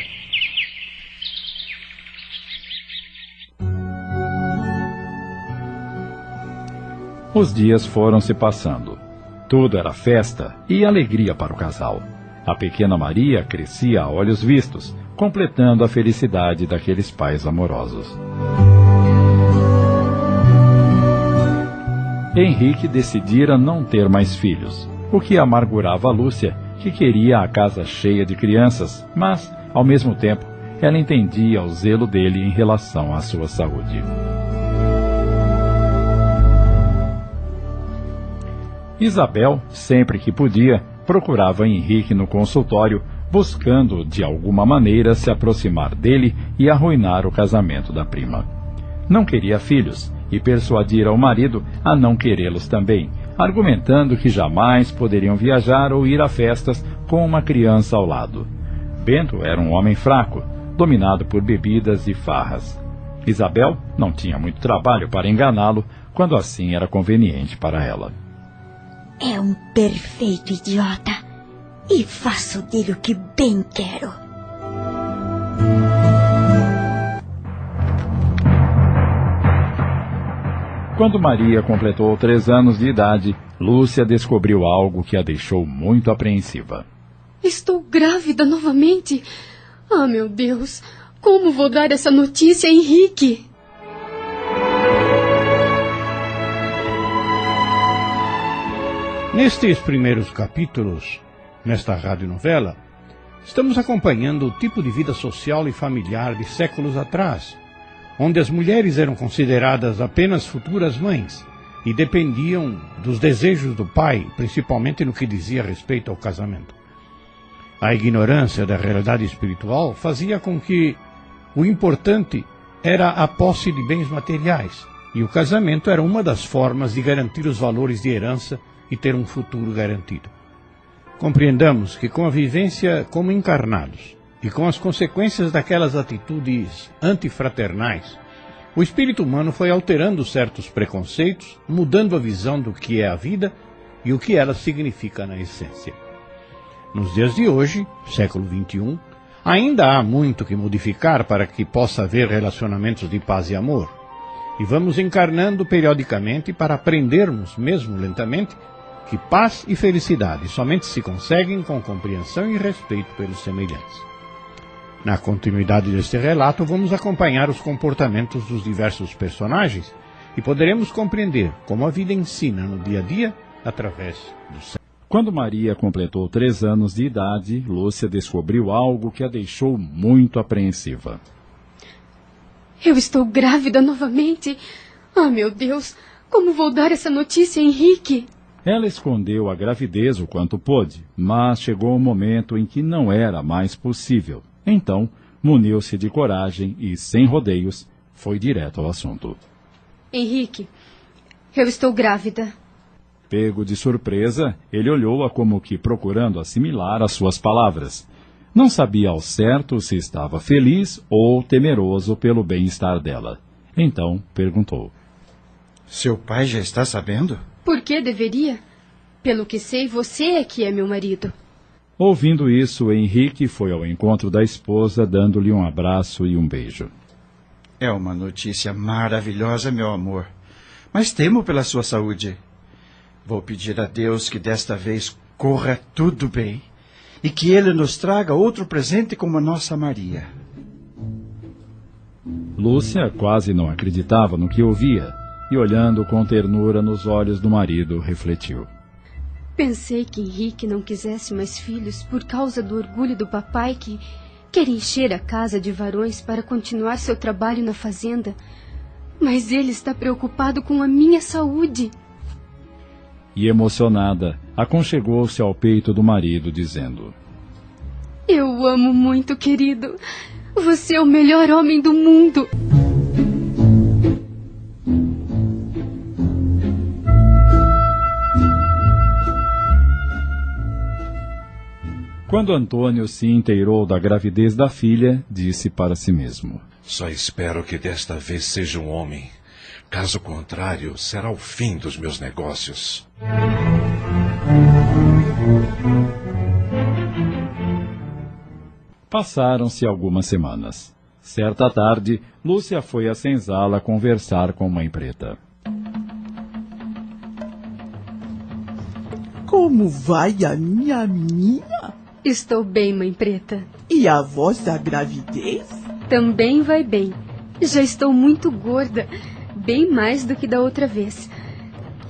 Speaker 1: Os dias foram se passando. Tudo era festa e alegria para o casal. A pequena Maria crescia a olhos vistos, completando a felicidade daqueles pais amorosos. Henrique decidira não ter mais filhos, o que amargurava a Lúcia, que queria a casa cheia de crianças, mas, ao mesmo tempo, ela entendia o zelo dele em relação à sua saúde. Isabel, sempre que podia, procurava Henrique no consultório, buscando, de alguma maneira, se aproximar dele e arruinar o casamento da prima. Não queria filhos e persuadira o marido a não querê-los também, argumentando que jamais poderiam viajar ou ir a festas com uma criança ao lado. Bento era um homem fraco, dominado por bebidas e farras. Isabel não tinha muito trabalho para enganá-lo, quando assim era conveniente para ela.
Speaker 7: É um perfeito idiota e faço dele o que bem quero.
Speaker 1: Quando Maria completou 3 anos de idade, Lúcia descobriu algo que a deixou muito apreensiva.
Speaker 2: Estou grávida novamente. Ah, meu Deus, como vou dar essa notícia a Henrique?
Speaker 10: Nestes primeiros capítulos, nesta radionovela, estamos acompanhando o tipo de vida social e familiar de séculos atrás, onde as mulheres eram consideradas apenas futuras mães e dependiam dos desejos do pai, principalmente no que dizia respeito ao casamento. A ignorância da realidade espiritual fazia com que o importante era a posse de bens materiais, e o casamento era uma das formas de garantir os valores de herança e ter um futuro garantido. Compreendamos que com a vivência como encarnados e com as consequências daquelas atitudes antifraternais, o espírito humano foi alterando certos preconceitos, mudando a visão do que é a vida e o que ela significa na essência. Nos dias de hoje, século XXI, ainda há muito que modificar para que possa haver relacionamentos de paz e amor. E vamos encarnando periodicamente para aprendermos, mesmo lentamente, que paz e felicidade somente se conseguem com compreensão e respeito pelos semelhantes. Na continuidade deste relato, vamos acompanhar os comportamentos dos diversos personagens e poderemos compreender como a vida ensina no dia a dia através do céu.
Speaker 1: Quando Maria completou 3 anos de idade, Lúcia descobriu algo que a deixou muito apreensiva.
Speaker 2: Eu estou grávida novamente. Ah, meu Deus, como vou dar essa notícia a Henrique?
Speaker 1: Ela escondeu a gravidez o quanto pôde, mas chegou um momento em que não era mais possível. Então, muniu-se de coragem e, sem rodeios, foi direto ao assunto.
Speaker 2: Henrique, eu estou grávida.
Speaker 1: Pego de surpresa, ele olhou-a como que procurando assimilar as suas palavras. Não sabia ao certo se estava feliz ou temeroso pelo bem-estar dela. Então, perguntou.
Speaker 3: Seu pai já está sabendo?
Speaker 2: Por que deveria? Pelo que sei, você é que é meu marido.
Speaker 1: Ouvindo isso, Henrique foi ao encontro da esposa, dando-lhe um abraço e um beijo.
Speaker 3: É uma notícia maravilhosa, meu amor. Mas temo pela sua saúde. Vou pedir a Deus que desta vez corra tudo bem e que Ele nos traga outro presente como a nossa Maria.
Speaker 1: Lúcia quase não acreditava no que ouvia e, olhando com ternura nos olhos do marido, refletiu.
Speaker 2: Pensei que Henrique não quisesse mais filhos por causa do orgulho do papai que quer encher a casa de varões para continuar seu trabalho na fazenda. Mas ele está preocupado com a minha saúde.
Speaker 1: E, emocionada, aconchegou-se ao peito do marido, dizendo...
Speaker 2: Eu o amo muito, querido. Você é o melhor homem do mundo.
Speaker 1: Quando Antônio se inteirou da gravidez da filha, disse para si mesmo...
Speaker 4: Só espero que desta vez seja um homem. Caso contrário, será o fim dos meus negócios.
Speaker 1: Passaram-se algumas semanas. Certa tarde, Lúcia foi à senzala conversar com Mãe Preta.
Speaker 8: Como vai a minha menina?
Speaker 2: Estou bem, Mãe Preta.
Speaker 8: E a vossa gravidez?
Speaker 2: Também vai bem. Já estou muito gorda, bem mais do que da outra vez.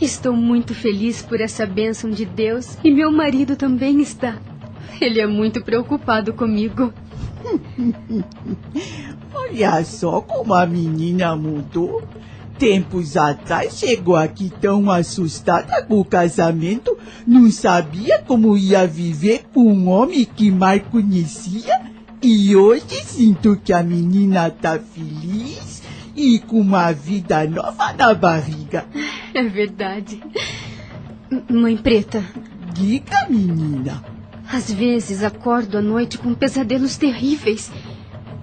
Speaker 2: Estou muito feliz por essa bênção de Deus e meu marido também está. Ele é muito preocupado comigo.
Speaker 8: Olha só como a menina mudou. Tempos atrás chegou aqui tão assustada com o casamento, não sabia como ia viver com um homem que mal conhecia. E hoje sinto que a menina está feliz e com uma vida nova na barriga.
Speaker 2: É verdade. Mãe Preta.
Speaker 8: Diga, menina.
Speaker 2: Às vezes acordo à noite com pesadelos terríveis.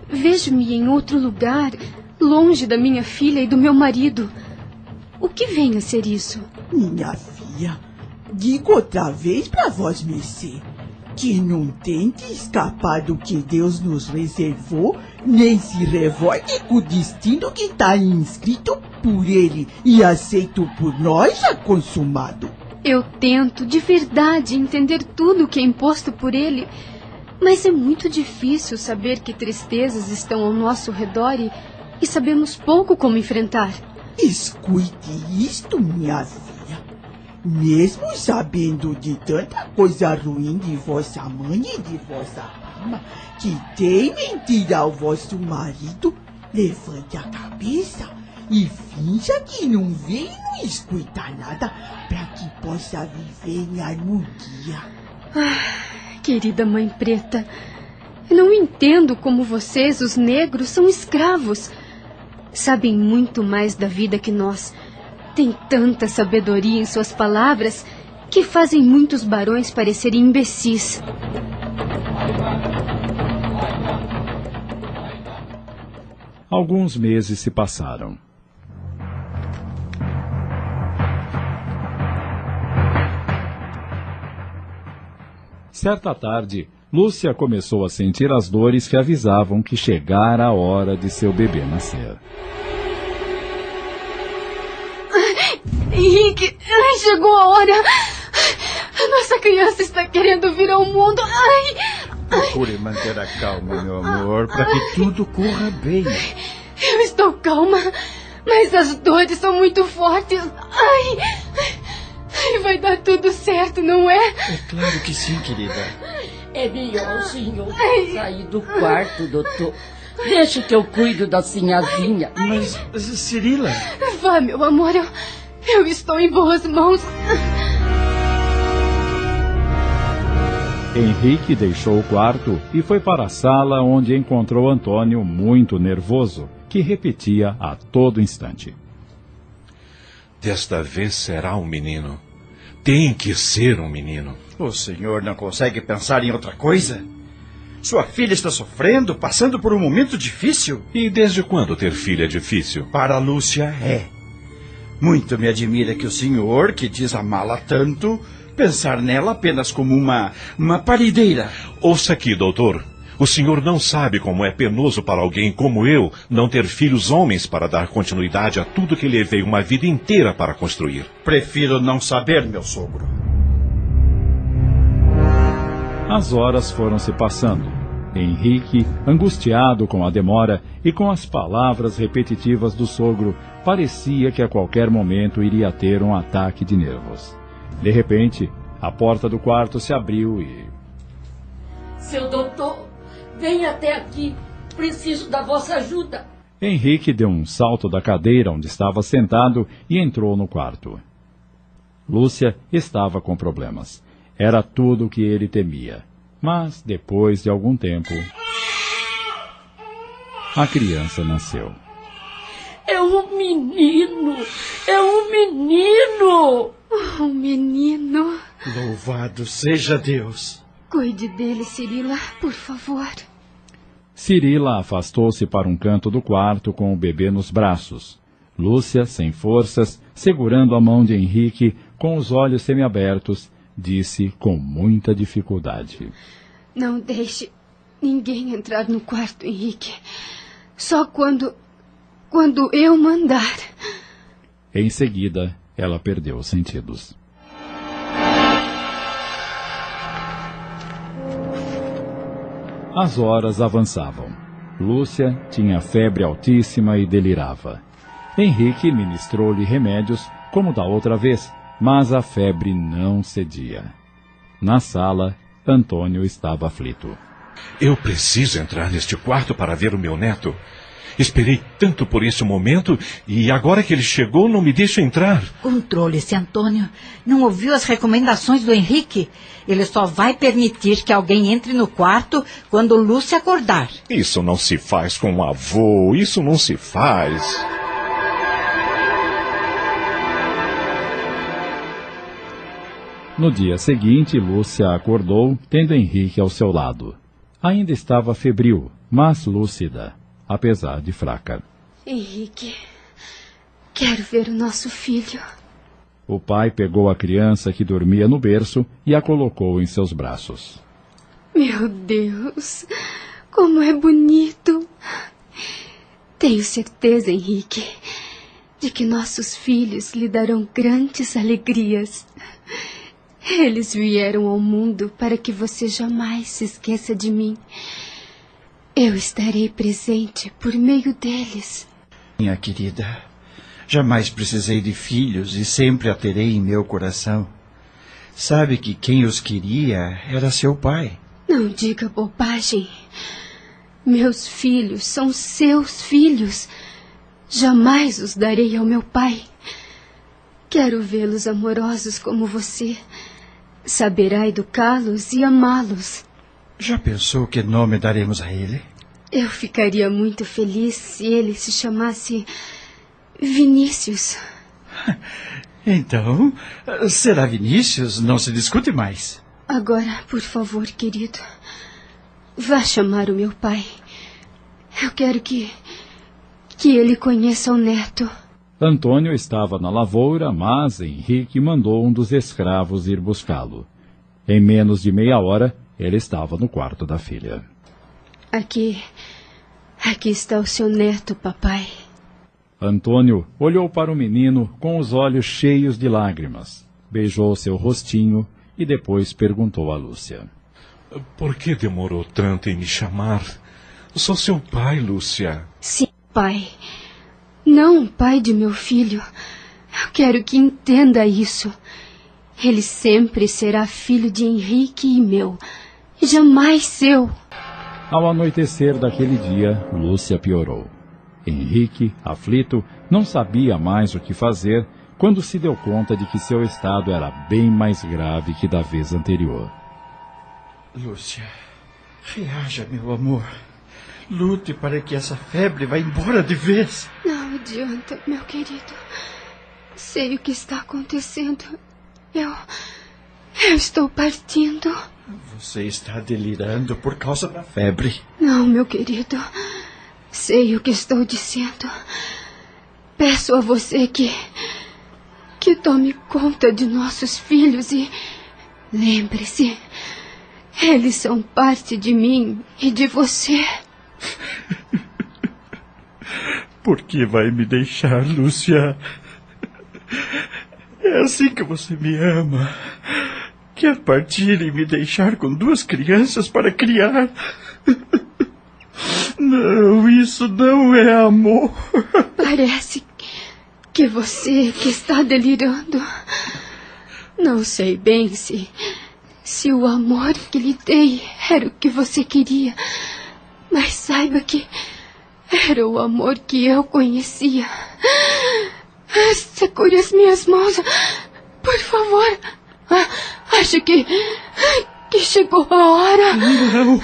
Speaker 2: Vejo-me em outro lugar, longe da minha filha e do meu marido. O que vem a ser isso?
Speaker 8: Minha filha, digo outra vez para vós mercê, que não tente escapar do que Deus nos reservou, nem se revolte com o destino que está inscrito por Ele e aceito por nós já consumado.
Speaker 2: Eu tento, de verdade, entender tudo o que é imposto por ele, mas é muito difícil saber que tristezas estão ao nosso redor e sabemos pouco como enfrentar.
Speaker 8: Escute isto, minha filha. Mesmo sabendo de tanta coisa ruim de vossa mãe e de vossa prima, que temem tirar o vosso marido, levante a cabeça e finja que não vê e não escuta nada, para que possa viver em harmonia.
Speaker 2: Querida Mãe Preta, eu não entendo como vocês, os negros, são escravos. Sabem muito mais da vida que nós. Têm tanta sabedoria em suas palavras que fazem muitos barões parecerem imbecis.
Speaker 1: Alguns meses se passaram. Certa tarde, Lúcia começou a sentir as dores que avisavam que chegara a hora de seu bebê nascer.
Speaker 2: Henrique, chegou a hora. A nossa criança está querendo vir ao mundo.
Speaker 3: Procure manter a calma, meu amor, para que tudo corra bem.
Speaker 2: Eu estou calma, mas as dores são muito fortes. Vai dar tudo certo, não é?
Speaker 3: É claro que sim, querida.
Speaker 6: É melhor o senhor sair do quarto, doutor. Deixa que eu cuido da sinhazinha.
Speaker 3: Mas, Cirila...
Speaker 2: Vá, meu amor, eu estou em boas mãos.
Speaker 1: Henrique deixou o quarto e foi para a sala, onde encontrou Antônio muito nervoso, que repetia a todo instante:
Speaker 4: Desta vez será um menino. Tem que ser um menino.
Speaker 3: O senhor não consegue pensar em outra coisa? Sua filha está sofrendo, passando por um momento difícil.
Speaker 4: E desde quando ter filha é difícil?
Speaker 3: Para a Lúcia é. Muito me admira que o senhor, que diz amá-la tanto, pensar nela apenas como uma parideira.
Speaker 4: Ouça aqui, doutor. O senhor não sabe como é penoso para alguém como eu não ter filhos homens para dar continuidade a tudo que levei uma vida inteira para construir.
Speaker 3: Prefiro não saber, meu sogro.
Speaker 1: As horas foram se passando. Henrique, angustiado com a demora e com as palavras repetitivas do sogro, parecia que a qualquer momento iria ter um ataque de nervos. De repente, a porta do quarto se abriu e...
Speaker 6: Seu doutor, venha até aqui. Preciso da vossa ajuda.
Speaker 1: Henrique deu um salto da cadeira onde estava sentado e entrou no quarto. Lúcia estava com problemas. Era tudo o que ele temia. Mas, depois de algum tempo, a criança nasceu.
Speaker 6: É um menino! É um menino!
Speaker 2: Um menino.
Speaker 3: Louvado seja Deus.
Speaker 2: Cuide dele, Cirila, por favor.
Speaker 1: Cirila afastou-se para um canto do quarto com o bebê nos braços. Lúcia, sem forças, segurando a mão de Henrique, com os olhos semiabertos, disse com muita dificuldade:
Speaker 2: Não deixe ninguém entrar no quarto, Henrique. Só quando eu mandar.
Speaker 1: Em seguida, ela perdeu os sentidos. As horas avançavam. Lúcia tinha febre altíssima e delirava. Henrique ministrou-lhe remédios, como da outra vez, mas a febre não cedia. Na sala, Antônio estava aflito.
Speaker 4: Eu preciso entrar neste quarto para ver o meu neto. Esperei tanto por esse momento e agora que ele chegou não me deixa entrar.
Speaker 5: Controle-se, Antônio. Não ouviu as recomendações do Henrique? Ele só vai permitir que alguém entre no quarto quando Lúcia acordar.
Speaker 4: Isso não se faz com um avô, isso não se faz.
Speaker 1: No dia seguinte, Lúcia acordou, tendo Henrique ao seu lado. Ainda estava febril, mas lúcida, apesar de fraca.
Speaker 2: Henrique, quero ver o nosso filho.
Speaker 1: O pai pegou a criança que dormia no berço e a colocou em seus braços.
Speaker 2: Meu Deus, como é bonito. Tenho certeza, Henrique, de que nossos filhos lhe darão grandes alegrias. Eles vieram ao mundo para que você jamais se esqueça de mim. Eu estarei presente por meio deles.
Speaker 3: Minha querida, jamais precisei de filhos e sempre a terei em meu coração. Sabe que quem os queria era seu pai.
Speaker 2: Não diga bobagem. Meus filhos são seus filhos. Jamais os darei ao meu pai. Quero vê-los amorosos como você. Saberá educá-los e amá-los.
Speaker 3: Já pensou que nome daremos a ele?
Speaker 2: Eu ficaria muito feliz se ele se chamasse Vinícius.
Speaker 3: Então, será Vinícius? Não se discute mais.
Speaker 2: Agora, por favor, querido, vá chamar o meu pai. Eu quero que ele conheça o neto.
Speaker 1: Antônio estava na lavoura, mas Henrique mandou um dos escravos ir buscá-lo. Em menos de meia hora, ele estava no quarto da filha.
Speaker 2: Aqui está o seu neto, papai.
Speaker 1: Antônio olhou para o menino com os olhos cheios de lágrimas, beijou seu rostinho e depois perguntou a Lúcia.
Speaker 4: Por que demorou tanto em me chamar? Sou seu pai, Lúcia.
Speaker 2: Sim, pai. Não o pai de meu filho. Eu quero que entenda isso. Ele sempre será filho de Henrique e meu. Jamais seu.
Speaker 1: Ao anoitecer daquele dia, Lúcia piorou. Henrique, aflito, não sabia mais o que fazer quando se deu conta de que seu estado era bem mais grave que da vez anterior.
Speaker 3: Lúcia, reaja, meu amor. Lute para que essa febre vá embora de vez.
Speaker 2: Não adianta, meu querido. Sei o que está acontecendo. Eu estou partindo.
Speaker 3: Você está delirando por causa da febre.
Speaker 2: Não, meu querido. Sei o que estou dizendo. Peço a você que tome conta de nossos filhos e lembre-se, eles são parte de mim e de você.
Speaker 3: Por que vai me deixar, Lúcia? É assim que você me ama. Quer partir e me deixar com 2 crianças para criar? Não, isso não é amor.
Speaker 2: Parece que você que está delirando. Não sei bem se o amor que lhe dei era o que você queria. Mas saiba que era o amor que eu conhecia. Segure as minhas mãos, por favor. Acho que chegou a hora.
Speaker 3: Não,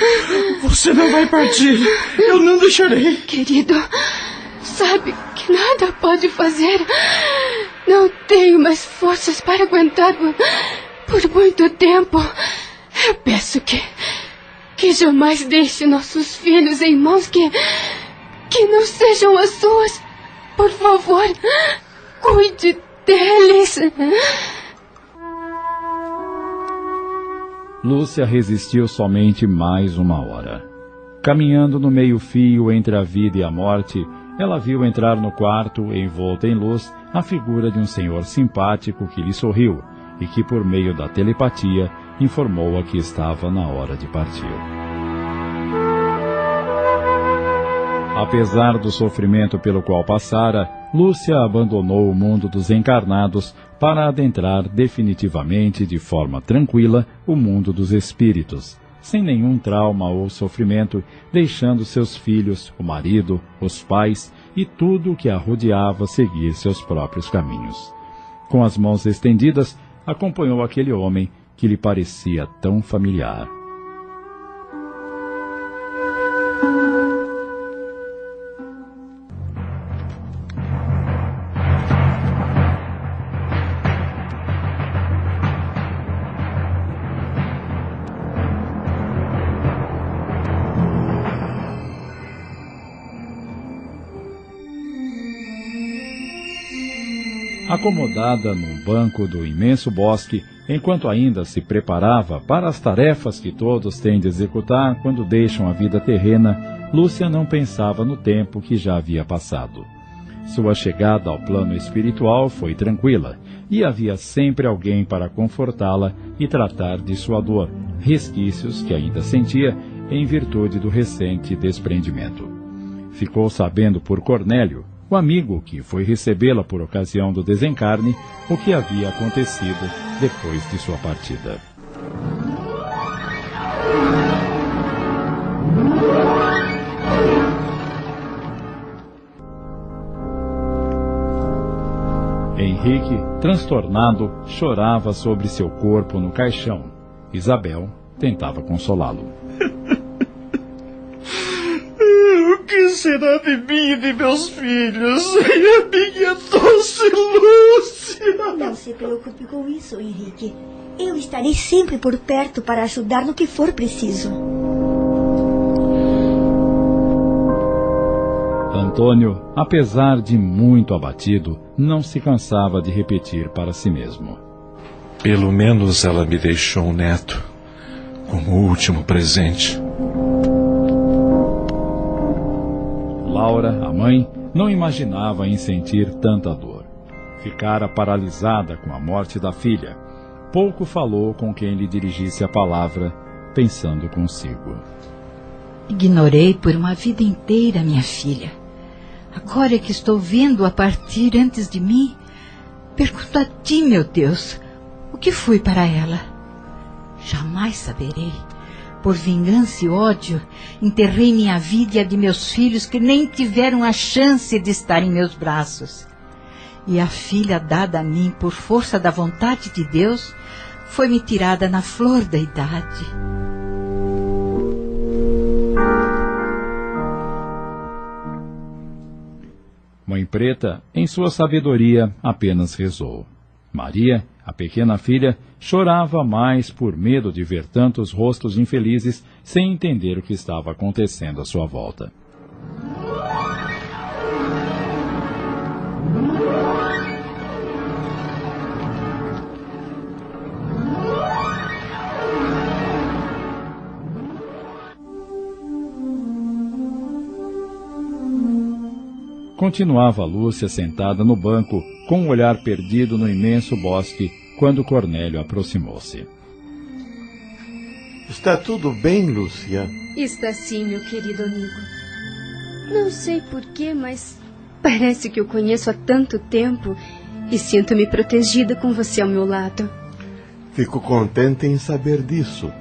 Speaker 3: você não vai partir. Eu não deixarei.
Speaker 2: Querido, sabe que nada pode fazer. Não tenho mais forças para aguentar por muito tempo. Eu peço que jamais deixe nossos filhos em mãos que não sejam as suas. Por favor, cuide deles.
Speaker 1: Lúcia resistiu somente mais uma hora. Caminhando no meio-fio entre a vida e a morte, ela viu entrar no quarto, envolta em luz, a figura de um senhor simpático que lhe sorriu e que, por meio da telepatia, informou-a que estava na hora de partir. Apesar do sofrimento pelo qual passara, Lúcia abandonou o mundo dos encarnados para adentrar definitivamente de forma tranquila o mundo dos espíritos, sem nenhum trauma ou sofrimento, deixando seus filhos, o marido, os pais e tudo o que a rodeava seguir seus próprios caminhos. Com as mãos estendidas, acompanhou aquele homem que lhe parecia tão familiar. Acomodada num banco do imenso bosque, enquanto ainda se preparava para as tarefas que todos têm de executar quando deixam a vida terrena, Lúcia não pensava no tempo que já havia passado. Sua chegada ao plano espiritual foi tranquila, e havia sempre alguém para confortá-la e tratar de sua dor, resquícios que ainda sentia em virtude do recente desprendimento. Ficou sabendo por Cornélio, o amigo que foi recebê-la por ocasião do desencarne, o que havia acontecido depois de sua partida. Henrique, transtornado, chorava sobre seu corpo no caixão. Isabel tentava consolá-lo.
Speaker 11: O que será de mim e de meus filhos? E a minha doce Lúcia?
Speaker 7: Não se preocupe com isso, Henrique. Eu estarei sempre por perto para ajudar no que for preciso.
Speaker 1: Antônio, apesar de muito abatido, não se cansava de repetir para si mesmo:
Speaker 4: Pelo menos ela me deixou um neto, como último presente.
Speaker 1: Laura, a mãe, não imaginava em sentir tanta dor. Ficara paralisada com a morte da filha. Pouco falou com quem lhe dirigisse a palavra, pensando consigo:
Speaker 5: Ignorei por uma vida inteira minha filha. Agora que estou vendo-a partir antes de mim, pergunto a ti, meu Deus, o que fui para ela? Jamais saberei. Por vingança e ódio, enterrei minha vida e a de meus filhos que nem tiveram a chance de estar em meus braços. E a filha dada a mim por força da vontade de Deus foi-me tirada na flor da idade.
Speaker 1: Mãe Preta, em sua sabedoria, apenas rezou. Maria, a pequena filha, chorava mais por medo de ver tantos rostos infelizes sem entender o que estava acontecendo à sua volta. Continuava Lúcia sentada no banco, com o olhar perdido no imenso bosque, quando Cornélio aproximou-se.
Speaker 12: Está tudo bem, Lúcia?
Speaker 2: Está sim, meu querido amigo. Não sei porquê, mas parece que o conheço há tanto tempo e sinto-me protegida com você ao meu lado.
Speaker 12: Fico contente em saber disso,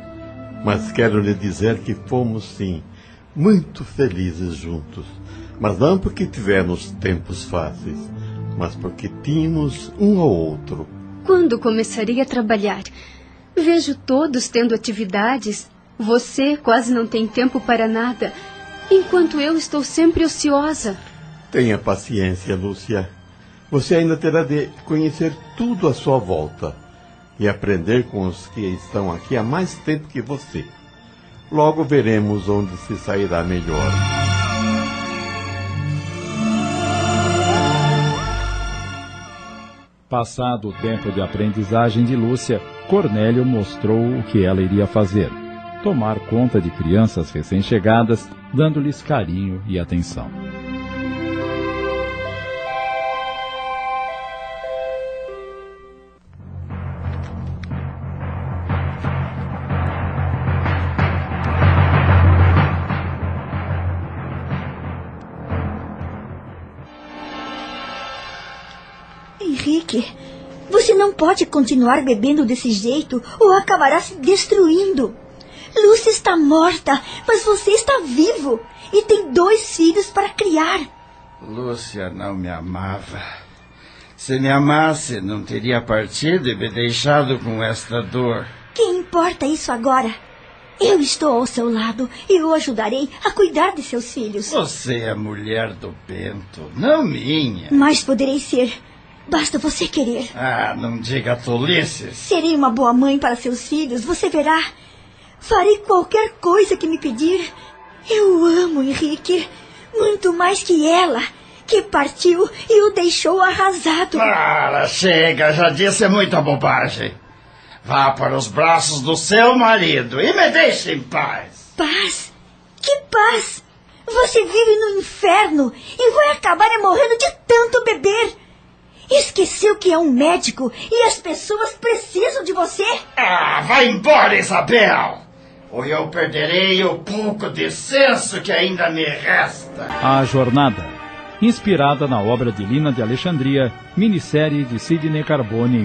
Speaker 12: mas quero lhe dizer que fomos, sim, muito felizes juntos. Mas não porque tivemos tempos fáceis, mas porque tínhamos um ao outro.
Speaker 2: Quando começarei a trabalhar? Vejo todos tendo atividades. Você quase não tem tempo para nada, enquanto eu estou sempre ociosa.
Speaker 12: Tenha paciência, Lúcia. Você ainda terá de conhecer tudo à sua volta e aprender com os que estão aqui há mais tempo que você. Logo veremos onde se sairá melhor.
Speaker 1: Passado o tempo de aprendizagem de Lúcia, Cornélio mostrou o que ela iria fazer: tomar conta de crianças recém-chegadas, dando-lhes carinho e atenção.
Speaker 7: Henrique, você não pode continuar bebendo desse jeito ou acabará se destruindo. Lúcia está morta, mas você está vivo e tem 2 filhos para criar.
Speaker 3: Lúcia não me amava. Se me amasse, não teria partido e me deixado com esta dor.
Speaker 7: Que importa isso agora? Eu estou ao seu lado e o ajudarei a cuidar de seus filhos.
Speaker 3: Você é a mulher do Bento, não minha.
Speaker 7: Mas poderei ser. Basta você querer.
Speaker 3: Ah, não diga tolices.
Speaker 7: Serei uma boa mãe para seus filhos, você verá. Farei qualquer coisa que me pedir. Eu amo Henrique, muito mais que ela, que partiu e o deixou arrasado.
Speaker 3: Para, chega, já disse muita bobagem. Vá para os braços do seu marido e me deixe em paz.
Speaker 7: Paz? Que paz? Você vive no inferno e vai acabar morrendo de tanto beber. Esqueceu que é um médico e as pessoas precisam de você?
Speaker 3: Ah, vai embora, Isabel! Ou eu perderei o pouco de senso que ainda me resta.
Speaker 1: A Jornada, inspirada na obra de Lina de Alexandria, minissérie de Sidney Carbone